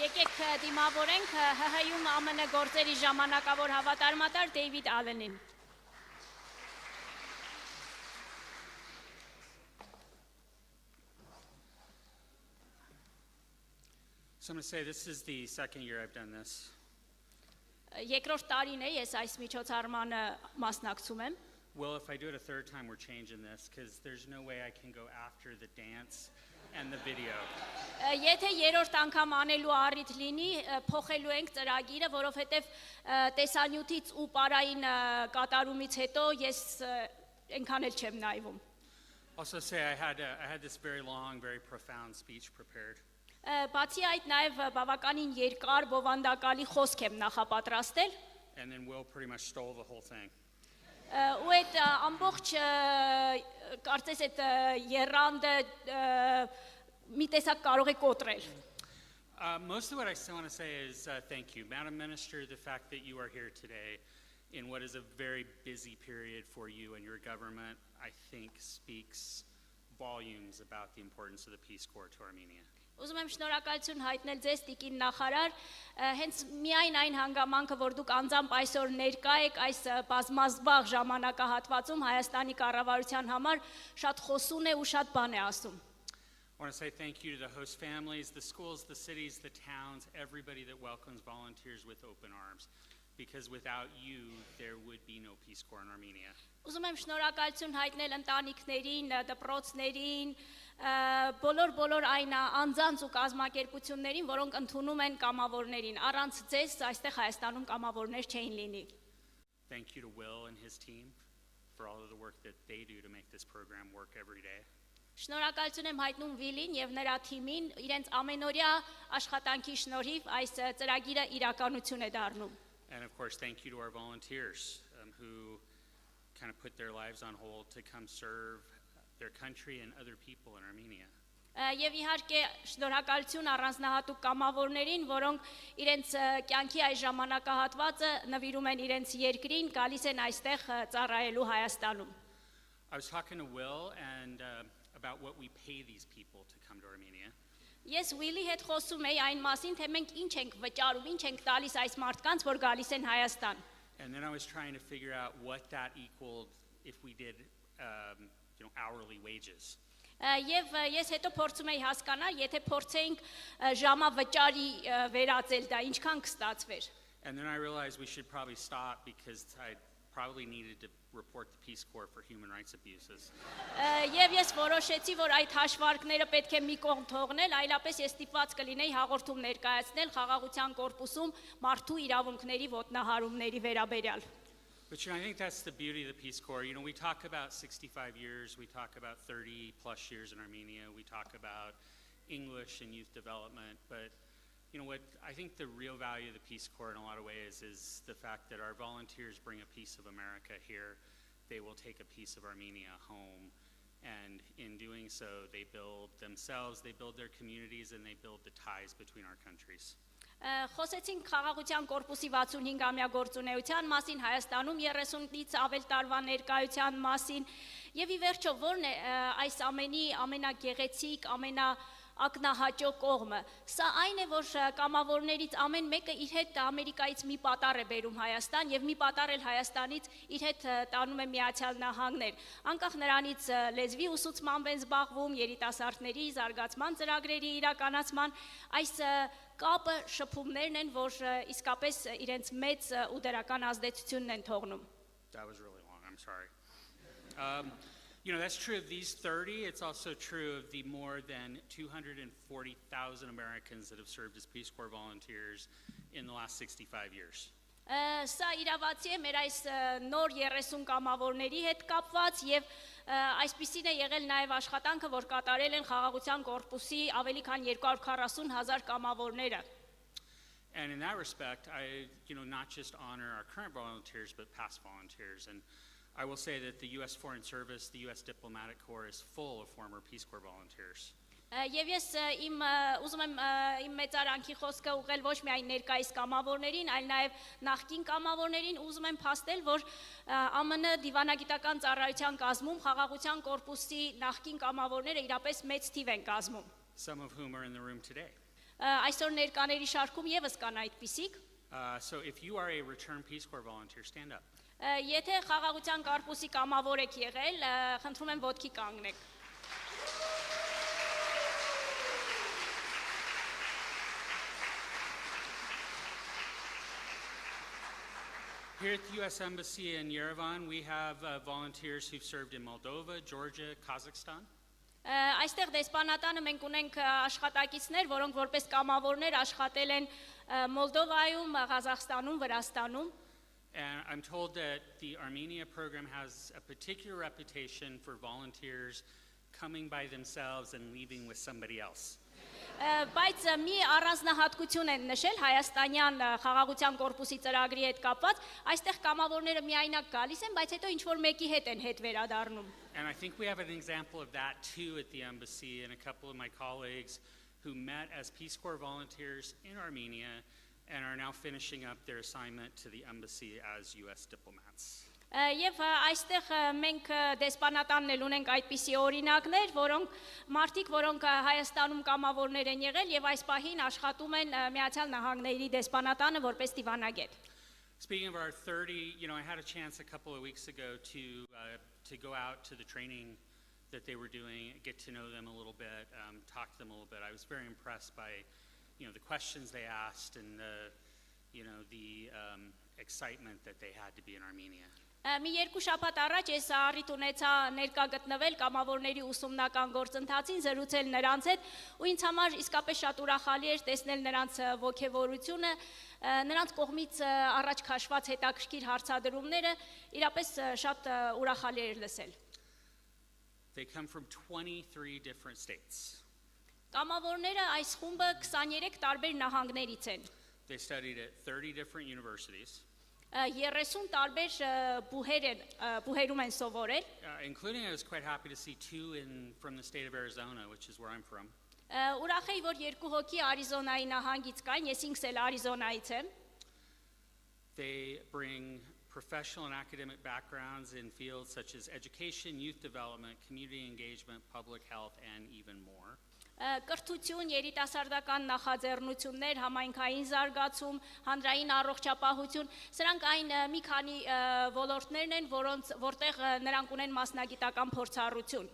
Եկեք դիմավորենք ՀՀ-ում ԱՄՆ գործերի ժամանակավոր հավատարմատար Դեյվիդ Ալենին։
So I'm going to say this is the second year I've done this.
Երկրորդ տարին է ես այս միջոցառմանը մասնակցում եմ։
Well, if I do it a third time, we're changing this because there's no way I can go after the dance and the video.
Եթե երրորդ անգամ անելու առիթ լինի, փոխելու ենք ծրագիրը, որովհետև տեսանյութից ու պարային կատարումից հետո ես այնքան էլ չեմ նայվում։
Also say I had this very long, very profound speech prepared.
Բացի այդ նաև բավականին երկար բովանդակալի խոսք եմ նախապատրաստել։
And then Will pretty much stole the whole thing.
Ու այդ ամբողջ կարծես այդ երանդը մի տեսակ կարող է կոտրել։
Most of what I want to say is thank you, Madam Minister. The fact that you are here today in what is a very busy period for you and your government, I think speaks volumes about the importance of the Peace Corps to Armenia.
Ուզում եմ շնորհակալություն հայտնել ձեզ տիկին նախարար, հենց միայն այն հանգամանքը, որ դուք անձամբ այսօր ներկա եք այս բազմազբաղ ժամանակահատվածում Հայաստանի կառավարության համար, շատ խոսուն է ու շատ բան է ասում։
I want to say thank you to the host families, the schools, the cities, the towns, everybody that welcomes volunteers with open arms. Because without you, there would be no Peace Corps in Armenia.
Ուզում եմ շնորհակալություն հայտնել ընտանիքներին, դպրոցներին, բոլոր այն անձանց ու կազմակերպություններին, որոնք ընդունում են կամավորներին։ Առանց ձեզ այստեղ Հայաստանում կամավորներ չէին լինի։
Thank you to Will and his team for all of the work that they do to make this program work every day.
Շնորհակալություն եմ հայտնում Վիլին եւ նրա թիմին, իրենց ամենօրյա աշխատանքի շնորհիվ այս ծրագիրը իրականություն է դառնում։
And of course, thank you to our volunteers who kind of put their lives on hold to come serve their country and other people in Armenia.
Եվ իհարկե շնորհակալություն առանձնահատուկ կամավորներին, որոնք իրենց կյանքի այս ժամանակահատվածը նվիրում են իրենց երկրին, գալիս են այստեղ ծառայելու Հայաստանում։
I was talking to Will and about what we pay these people to come to Armenia.
Ես Will-ի հետ խոսում էի այն մասին, թե մենք ինչ ենք վճարում, ինչ ենք տալիս այս մարդկանց, որ գալիս են Հայաստան։
And then I was trying to figure out what that equaled if we did hourly wages.
Եվ ես հետո փորձում էի հասկանալ, եթե փորձեինք ժամավճարի վերածել դա, ինչքան կստացվեր։
And then I realized we should probably stop because I probably needed to report the Peace Corps for human rights abuses.
Եվ ես որոշեցի, որ այդ հաշվարկները պետք է մի կողմ թողնել, այլապես ես ստիպված կլինեի հաղորդում ներկայացնել խաղաղության կորպուսում մարդու իրավունքների ոտնահարումների վերաբերյալ։
But I think that's the beauty of the Peace Corps. We talk about 65 years, we talk about 30 plus years in Armenia, we talk about English and youth development, but what I think the real value of the Peace Corps in a lot of ways is the fact that our volunteers bring a piece of America here. They will take a piece of Armenia home, and in doing so, they build themselves, they build their communities, and they build the ties between our countries.
Խոսեցինք խաղաղության կորպուսի 65-ամյա գործունեության մասին, Հայաստանում 30-ից ավել տարվա ներկայության մասին, եւ ի վերջո ո՞րն է այս ամենի ամենագեղեցիկ, ակնահաճո կողմը։ Սա այն է, որ կամավորներից ամեն մեկը իր հետ Ամերիկայից մի պատառ է բերում Հայաստան եւ մի պատառ էլ Հայաստանից իր հետ տանում է Միացյալ Նահանգներ։ Անկախ նրանից լեզվի ուսուցմամբ են զբաղվում, երիտասարդների զարգացման ծրագրերի իրականացման, այս կապը շփումներն են, որ իսկապես իրենց մեծ ու դրական ազդեցությունն են թողնում։
That was really long, I'm sorry. That's true of these 30. It's also true of the more than 240,000 Americans that have served as Peace Corps volunteers in the last 65 years.
Սա իրավացի է մեր այս նոր 30 կամավորների հետ կապված եւ այսպիսին է եղել նաեւ աշխատանքը, որ կատարել են խաղաղության կորպուսի ավելի քան 240,000 կամավորները։
And in that respect, I not just honor our current volunteers but past volunteers, and I will say that the U.S. Foreign Service, the U.S. Diplomatic Corps is full of former Peace Corps volunteers.
Եվ ես ուզում եմ իմ մեծարանքի խոսքը ուղղել ոչ միայն ներկայիս կամավորներին, այլ նաև նախկին կամավորներին, ուզում եմ փաստել, որ ԱՄՆ դիվանագիտական ծառայության կազմում խաղաղության կորպուսի նախկին կամավորները իրապես մեծ թիվ են կազմում։
Some of whom are in the room today.
Այսօր ներկաների շարքում եւս կան այդպիսիք։
So if you are a returned Peace Corps volunteer, stand up.
Եթե խաղաղության կորպուսի կամավոր եք եղել, խնդրում եմ ոտքի կանգնեք։
Here at the U.S. Embassy in Yerevan, we have volunteers who've served in Moldova, Georgia, Kazakhstan.
Այստեղ դեսպանատանը մենք ունենք աշխատակիցներ, որոնք որպես կամավորներ աշխատել են Մոլդովայում, Ղազախստանում, Վրաստանում։
And I'm told that the Armenia program has a particular reputation for volunteers coming by themselves and leaving with somebody else.
Բայց մի առանձնահատկություն են նշել հայաստանյան խաղաղության կորպուսի ծրագրի հետ կապված, այստեղ կամավորները միայնակ գալիս են, բայց հետո ինչ-որ մեկի հետ են հետ վերադառնում։
And I think we have an example of that too at the embassy, and a couple of my colleagues who met as Peace Corps volunteers in Armenia and are now finishing up their assignment to the embassy as U.S. diplomats.
Եվ այստեղ մենք դեսպանատանն էլ ունենք այդպիսի օրինակներ, որոնք մարդիկ, որոնք Հայաստանում կամավորներ են եղել եւ այս պահին աշխատում են Միացյալ Նահանգների դեսպանատանը որպես դիվանագետ։
Speaking of our 30, I had a chance a couple of weeks ago to go out to the training that they were doing, get to know them a little bit, talk to them a little bit. I was very impressed by, the questions they asked and the excitement that they had to be in Armenia.
Մի երկու շաբաթ առաջ ես առիթ ունեցա ներկա գտնվել կամավորների ուսումնական գործընթացին, զրուցել նրանց հետ, ու ինձ համար իսկապես շատ ուրախալի էր տեսնել նրանց ոգևորությունը, նրանց կողմից առաջ քաշված հետաքրքիր հարցադրումները, իրապես շատ ուրախալի էր լսել։
They come from 23 different states.
Կամավորները այս խումբը 23 տարբեր նահանգներից են։
They studied at 30 different universities.
30 տարբեր բուհերում են սովորել։
Including, I was quite happy to see two from the state of Arizona, which is where I'm from.
Ուրախ էի, որ երկու հոգի Արիզոնայի նահանգից կային, ես ինքս էլ Արիզոնայից եմ։
They bring professional and academic backgrounds in fields such as education, youth development, community engagement, public health, and even more.
Կրթություն, երիտասարդական նախաձեռնություններ, համայնքային զարգացում, հանրային առողջապահություն, սրանք այն մի քանի ոլորտներն են, որտեղ նրանք ունեն մասնագիտական փորձառություն։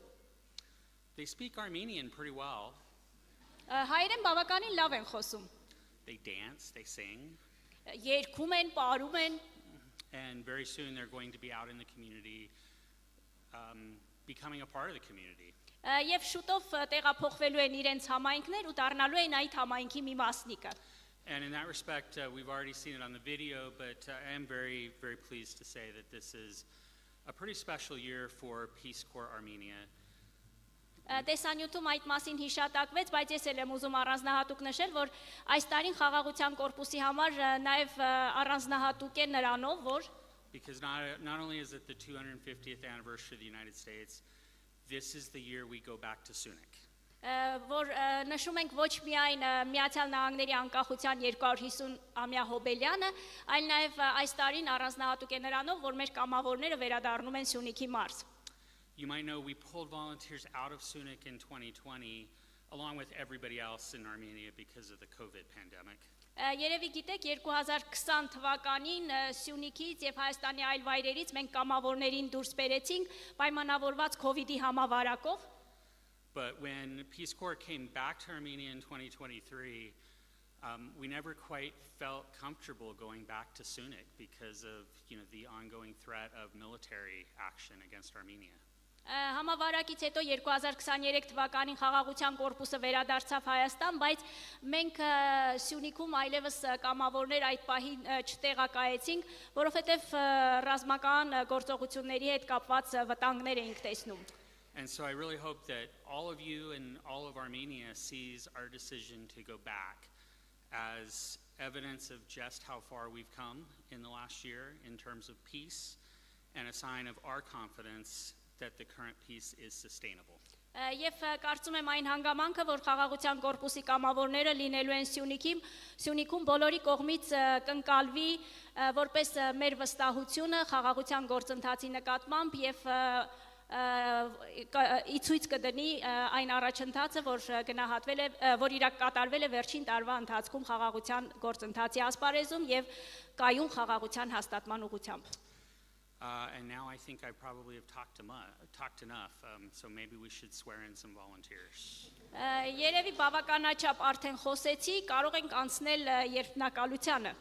They speak Armenian pretty well.
Հայերեն բավականին լավ են խոսում։
They dance, they sing.
Երգում են, պարում են։
And very soon they're going to be out in the community, becoming a part of the community.
Եվ շուտով տեղափոխվելու են իրենց համայնքներ ու դառնալու են այդ համայնքի մի մասնիկը։
And in that respect, we've already seen it on the video, but I am very, very pleased to say that this is a pretty special year for Peace Corps Armenia.
Տեսանյութում այդ մասին հիշատակվեց, բայց ես էլ եմ ուզում առանձնահատուկ նշել, որ այս տարին խաղաղության կորպուսի համար նաև առանձնահատուկ է նրանով, որ
Because not only is it the 250th anniversary of the United States, this is the year we go back to Sunik.
Որ նշում ենք ոչ միայն Միացյալ Նահանգների անկախության 250-ամյա հոբելյանը, այլ նաև այս տարին առանձնահատուկ է նրանով, որ մեր կամավորները վերադառնում են Սյունիքի մարզ։
You might know we pulled volunteers out of Sunik in 2020, along with everybody else in Armenia because of the COVID pandemic.
Երևի գիտեք 2020 թվականին Սյունիքից եւ Հայաստանի այլ վայրերից մենք կամավորներին դուրս բերեցինք պայմանավորված COVID-ի համավարակով։
But when Peace Corps came back to Armenia in 2023, we never quite felt comfortable going back to Sunik because of the ongoing threat of military action against Armenia.
Համավարակից հետո 2023 թվականին խաղաղության կորպուսը վերադարձավ Հայաստան, բայց մենք Սյունիքում այլևս կամավորներ այդ պահին չտեղակայեցինք, որովհետև ռազմական գործողությունների հետ կապված վտանգներ էինք տեսնում։
And so I really hope that all of you and all of Armenia sees our decision to go back as evidence of just how far we've come in the last year in terms of peace and a sign of our confidence that the current peace is sustainable.
Եվ կարծում եմ այն հանգամանքը, որ խաղաղության կորպուսի կամավորները լինելու են Սյունիքում բոլորի կողմից կընկալվի որպես մեր վստահությունը խաղաղության գործընթացի նկատմամբ եւ իցույց կդնի այն առաջընթացը, որ գնահատվել է, որ կատարվել է վերջին տարվա ընթացքում խաղաղության գործընթացի ասպարեզում եւ կայուն խաղաղության հաստատման ուղղությամբ։
And now I think I probably have talked enough, so maybe we should swear in some volunteers.
Երևի բավականաչափ արդեն խոսեցի, կարող ենք անցնել երդմնակալությանը։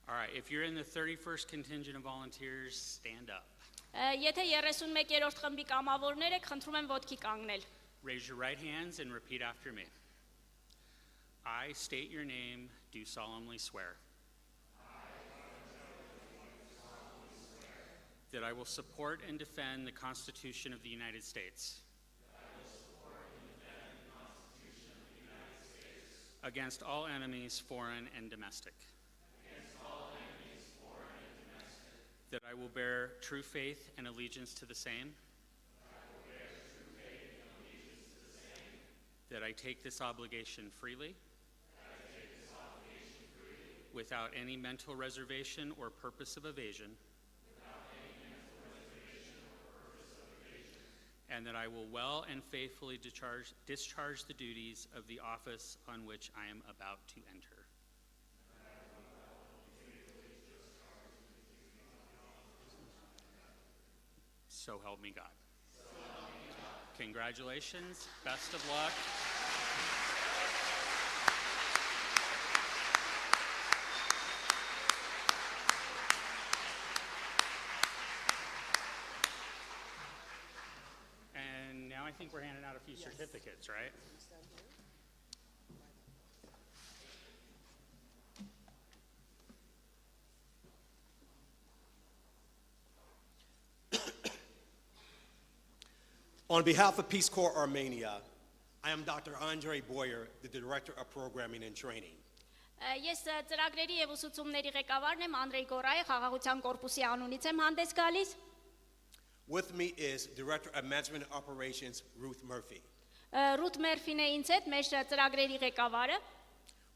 All right, if you're in the 31st contingent of volunteers, stand up.
Եթե 31-րդ խմբի կամավորներ եք, խնդրում եմ ոտքի կանգնել։
Raise your right hands and repeat after me. I state your name, do solemnly swear. That I will support and defend the Constitution of the United States. Against all enemies, foreign and domestic. That I will bear true faith and allegiance to the same. That I take this obligation freely. without any mental reservation or purpose of evasion, and that I will well and faithfully discharge the duties of the office on which I am about to enter. So help me God. Congratulations, best of luck. And now I think we're handing out a few certificates, right?
On behalf of Peace Corps Armenia, I am Dr. Andre Boyer, the Director of Programming and Training.
Ես ծրագրերի եւ ուսուցումների ղեկավարն եմ Անդրեյ Գորայը, խաղաղության կորպուսի անունից եմ հանդես գալիս։
With me is Director of Management and Operations, Ruth Murphy.
Ռութ Մերֆին է ինձ հետ, մեր ծրագրերի ղեկավարը։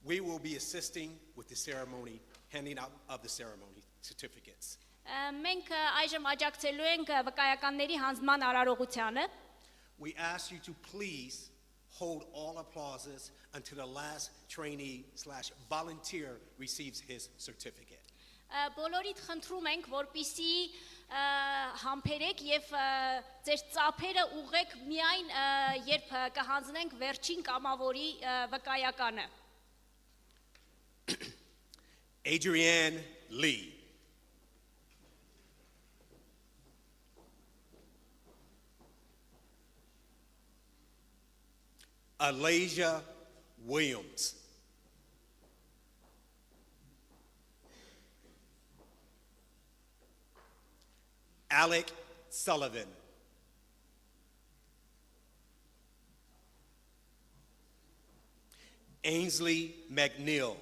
We will be assisting with the ceremony, handing out of the ceremony certificates.
Մենք այժմ աջակցելու ենք վկայականների հանձնման արարողությանը։
We ask you to please hold all applauses until the last trainee/volunteer receives his certificate.
Բոլորիդ խնդրում ենք, որպիսի համբերեք եւ ձեր ծափերը ուղեք միայն երբ կհանձնենք վերջին կամավորի վկայականը։
Adrienne Lee. Alasia Williams. Alec Sullivan. Ainsley McNeil.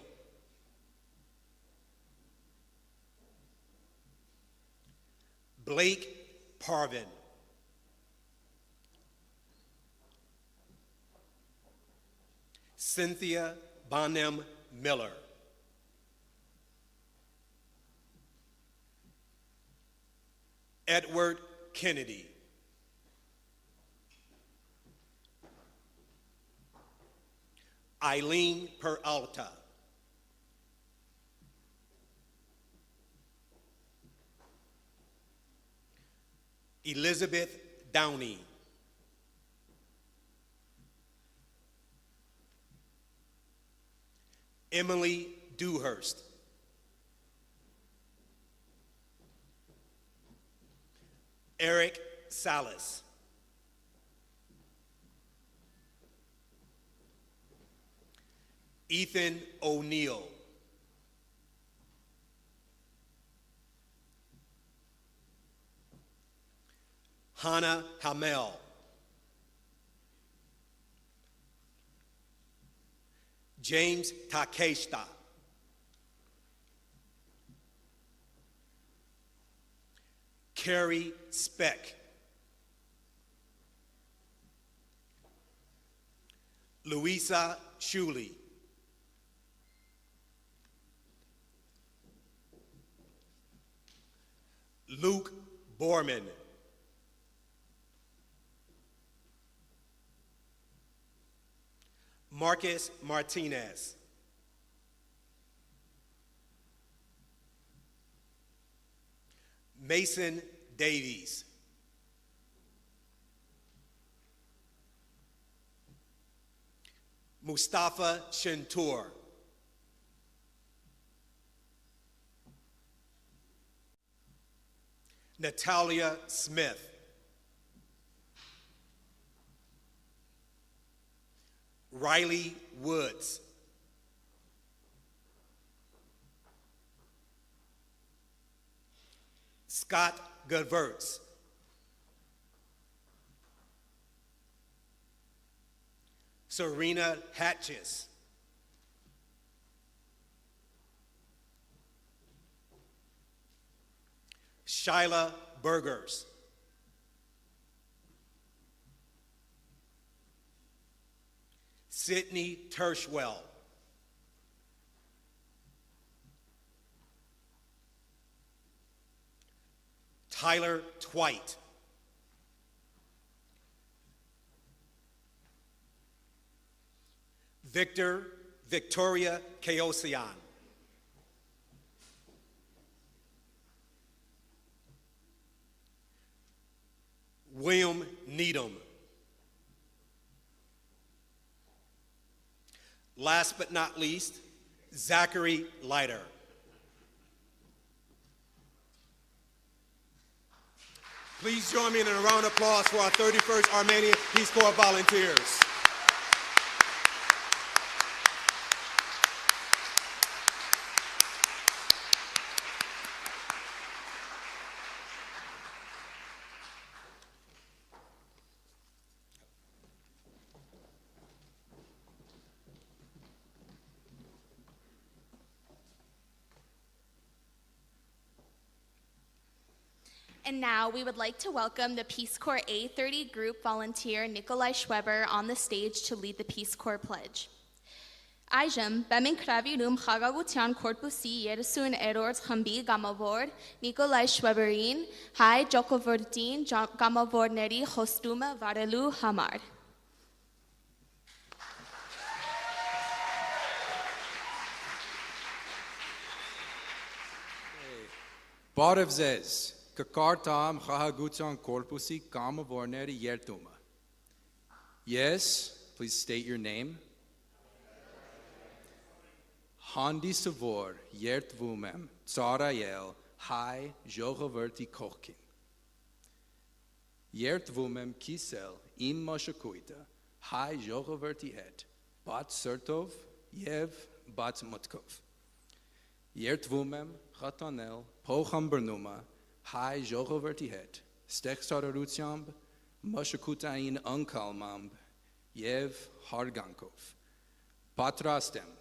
Blake Parvin. Cynthia Bonham Miller. Edward Kennedy. Eileen Peralta. Elizabeth Downey. Emily Dewhurst. Eric Salas. Ethan O'Neill. Hannah Hamel. James Takeshita. Carrie Speck. Louisa Shuley. Luke Borman. Marcus Martinez. Mason Davies. Mustafa Shintour. Natalia Smith. Riley Woods. Scott Goodverts. Serena Hatches. Shyla Burgers. Sydney Tershwell. Tyler Twite. Victoria Keosian. William Needham. Last but not least, Zachary Leiter. Please join me in a round of applause for our 31st Armenian Peace Corps volunteers.
And now we would like to welcome the Peace Corps A30 group volunteer Nikolai Schweber on the stage to lead the Peace Corps pledge. Այժմ բեմին քրավիրում խաղաղության կորպուսի 30-րդ խմբի գամավոր Նիկոլայ Շվեբերին հայ ժողովրդին գամավորների խոստումը վարելու համար։
Բարև ձեզ, կկարդամ խաղաղության կորպուսի գամավորների երդումը։ Yes, please state your name. Հանդիսավոր երդվում եմ ծառայել հայ ժողովրդի կողքին։ Երդվում եմ կիսել իմ մշակույթը հայ ժողովրդի հետ, բաց սրտով և բաց մտքով։ Երդվում եմ խթանել փոխանցումը հայ ժողովրդի հետ, ստեղծարարությամբ, մշակութային անկալմամբ և հարգանքով։ Պատրաստ եմ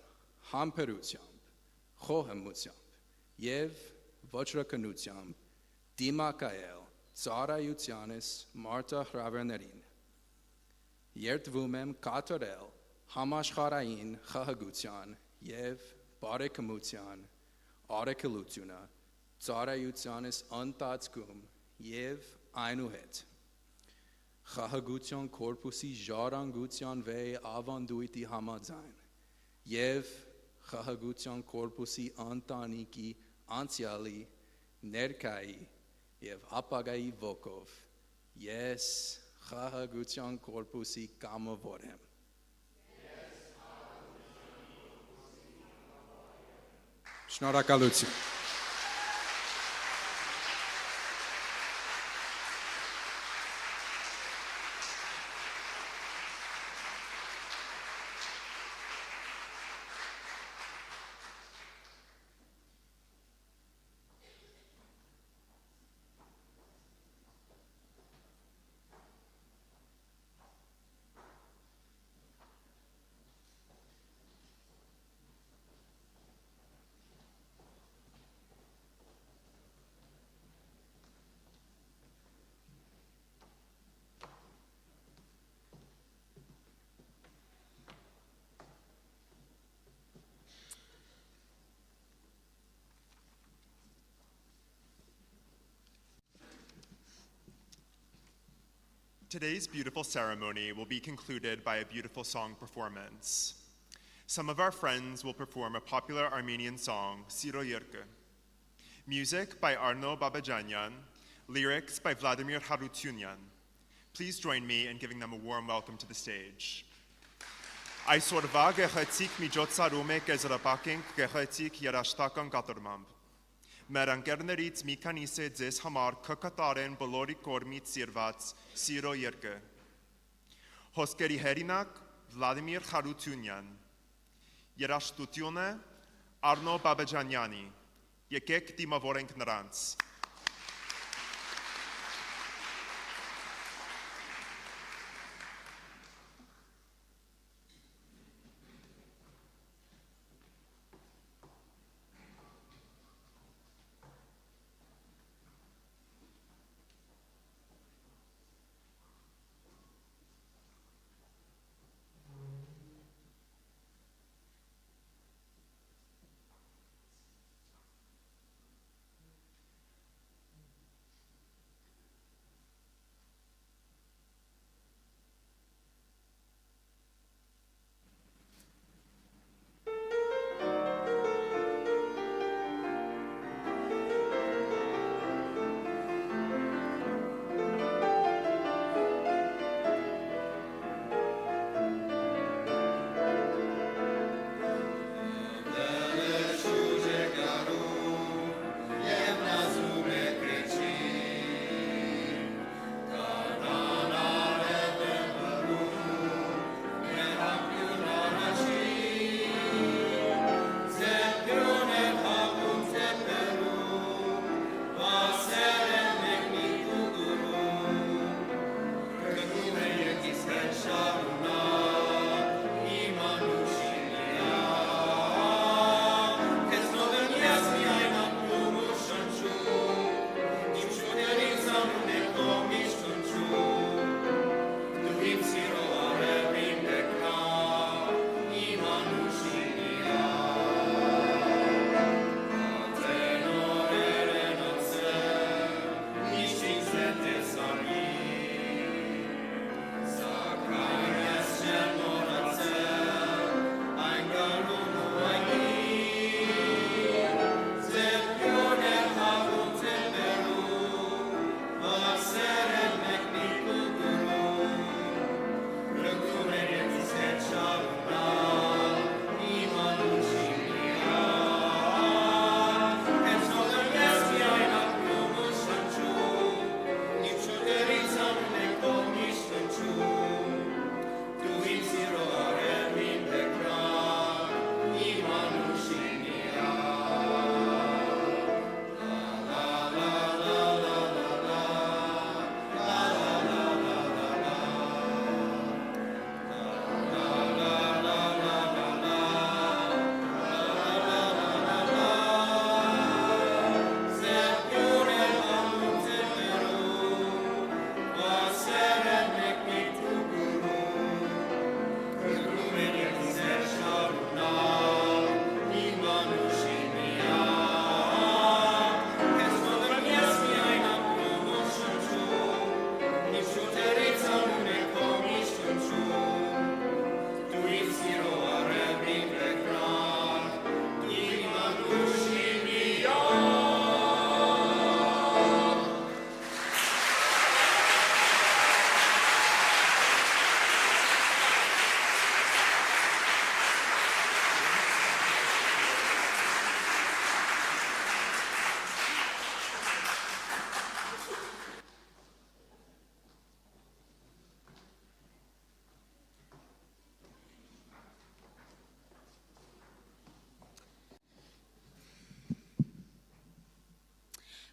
համբերությամբ, խոհեմությամբ և ոչրականությամբ դիմակայել ծառայությանս մարտահրավերներին։ Երդվում եմ կատարել համաշխարհային խաղաղության և բարեկամության առաքելությունը ծառայությանս ընթացքում և այնուհետ։ Խաղաղության կորպուսի ժառանգության վեհ ավանդույթի համաձայն և խաղաղության կորպուսի ընտանիքի անցյալի, ներկայի և ապագայի ոգով ես խաղաղության կորպուսի կամավոր եմ։ Շնորհակալություն։
Today's beautiful ceremony will be concluded by a beautiful song performance. Some of our friends will perform a popular Armenian song, Siro Yerke. Music by Arno Babajanyan, lyrics by Vladimir Harutyunyan. Please join me in giving them a warm welcome to the stage. Այսօրվա գեղեցիկ միջոցառում է կեզրապակենք գեղեցիկ երաժշտական կատարմամբ։ Մեր ընկերներից մի քանիսը ձեզ համար կկատարեն բոլորի կողմից սիրված Սիրո երգը։ Հոսքերի հեղինակ Վլադիմիր Խարությունյան։ Երաժշտությունը Արնո Բաբաջանյանի։ Եկեք դիմավորենք նրանց։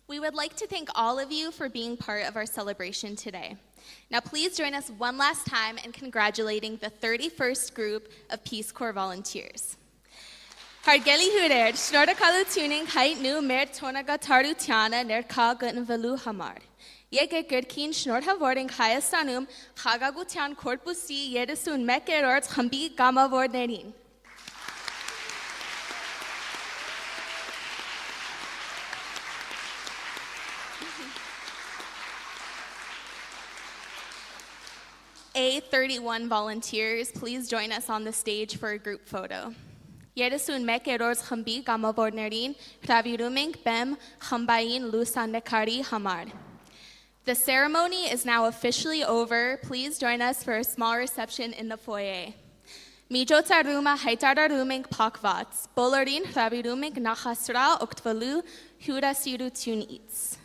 We would like to thank all of you for being part of our celebration today. Now please join us one last time in congratulating the 31st group of Peace Corps volunteers. Hargeli Hurer, Shnorakalutuning Hait Nu Mer Tonaga Tarutiana Nerka Gunvalu Hamar. Yeke Gurkin Shnorhavoring Hayastanum, Hagagutian Corpusi Yedesun Mekerort Hambi Gamma Vornerin. A31 volunteers, please join us on the stage for a group photo. Yeresun mekeros hambi gamavornerin, raviruming bem hambayin lusanekari hamar. The ceremony is now officially over. Please join us for a small reception in the foyer. Mijotaruma haitararuming pakvats, bolorin raviruming nachasra oktvalu hurasiru tunits.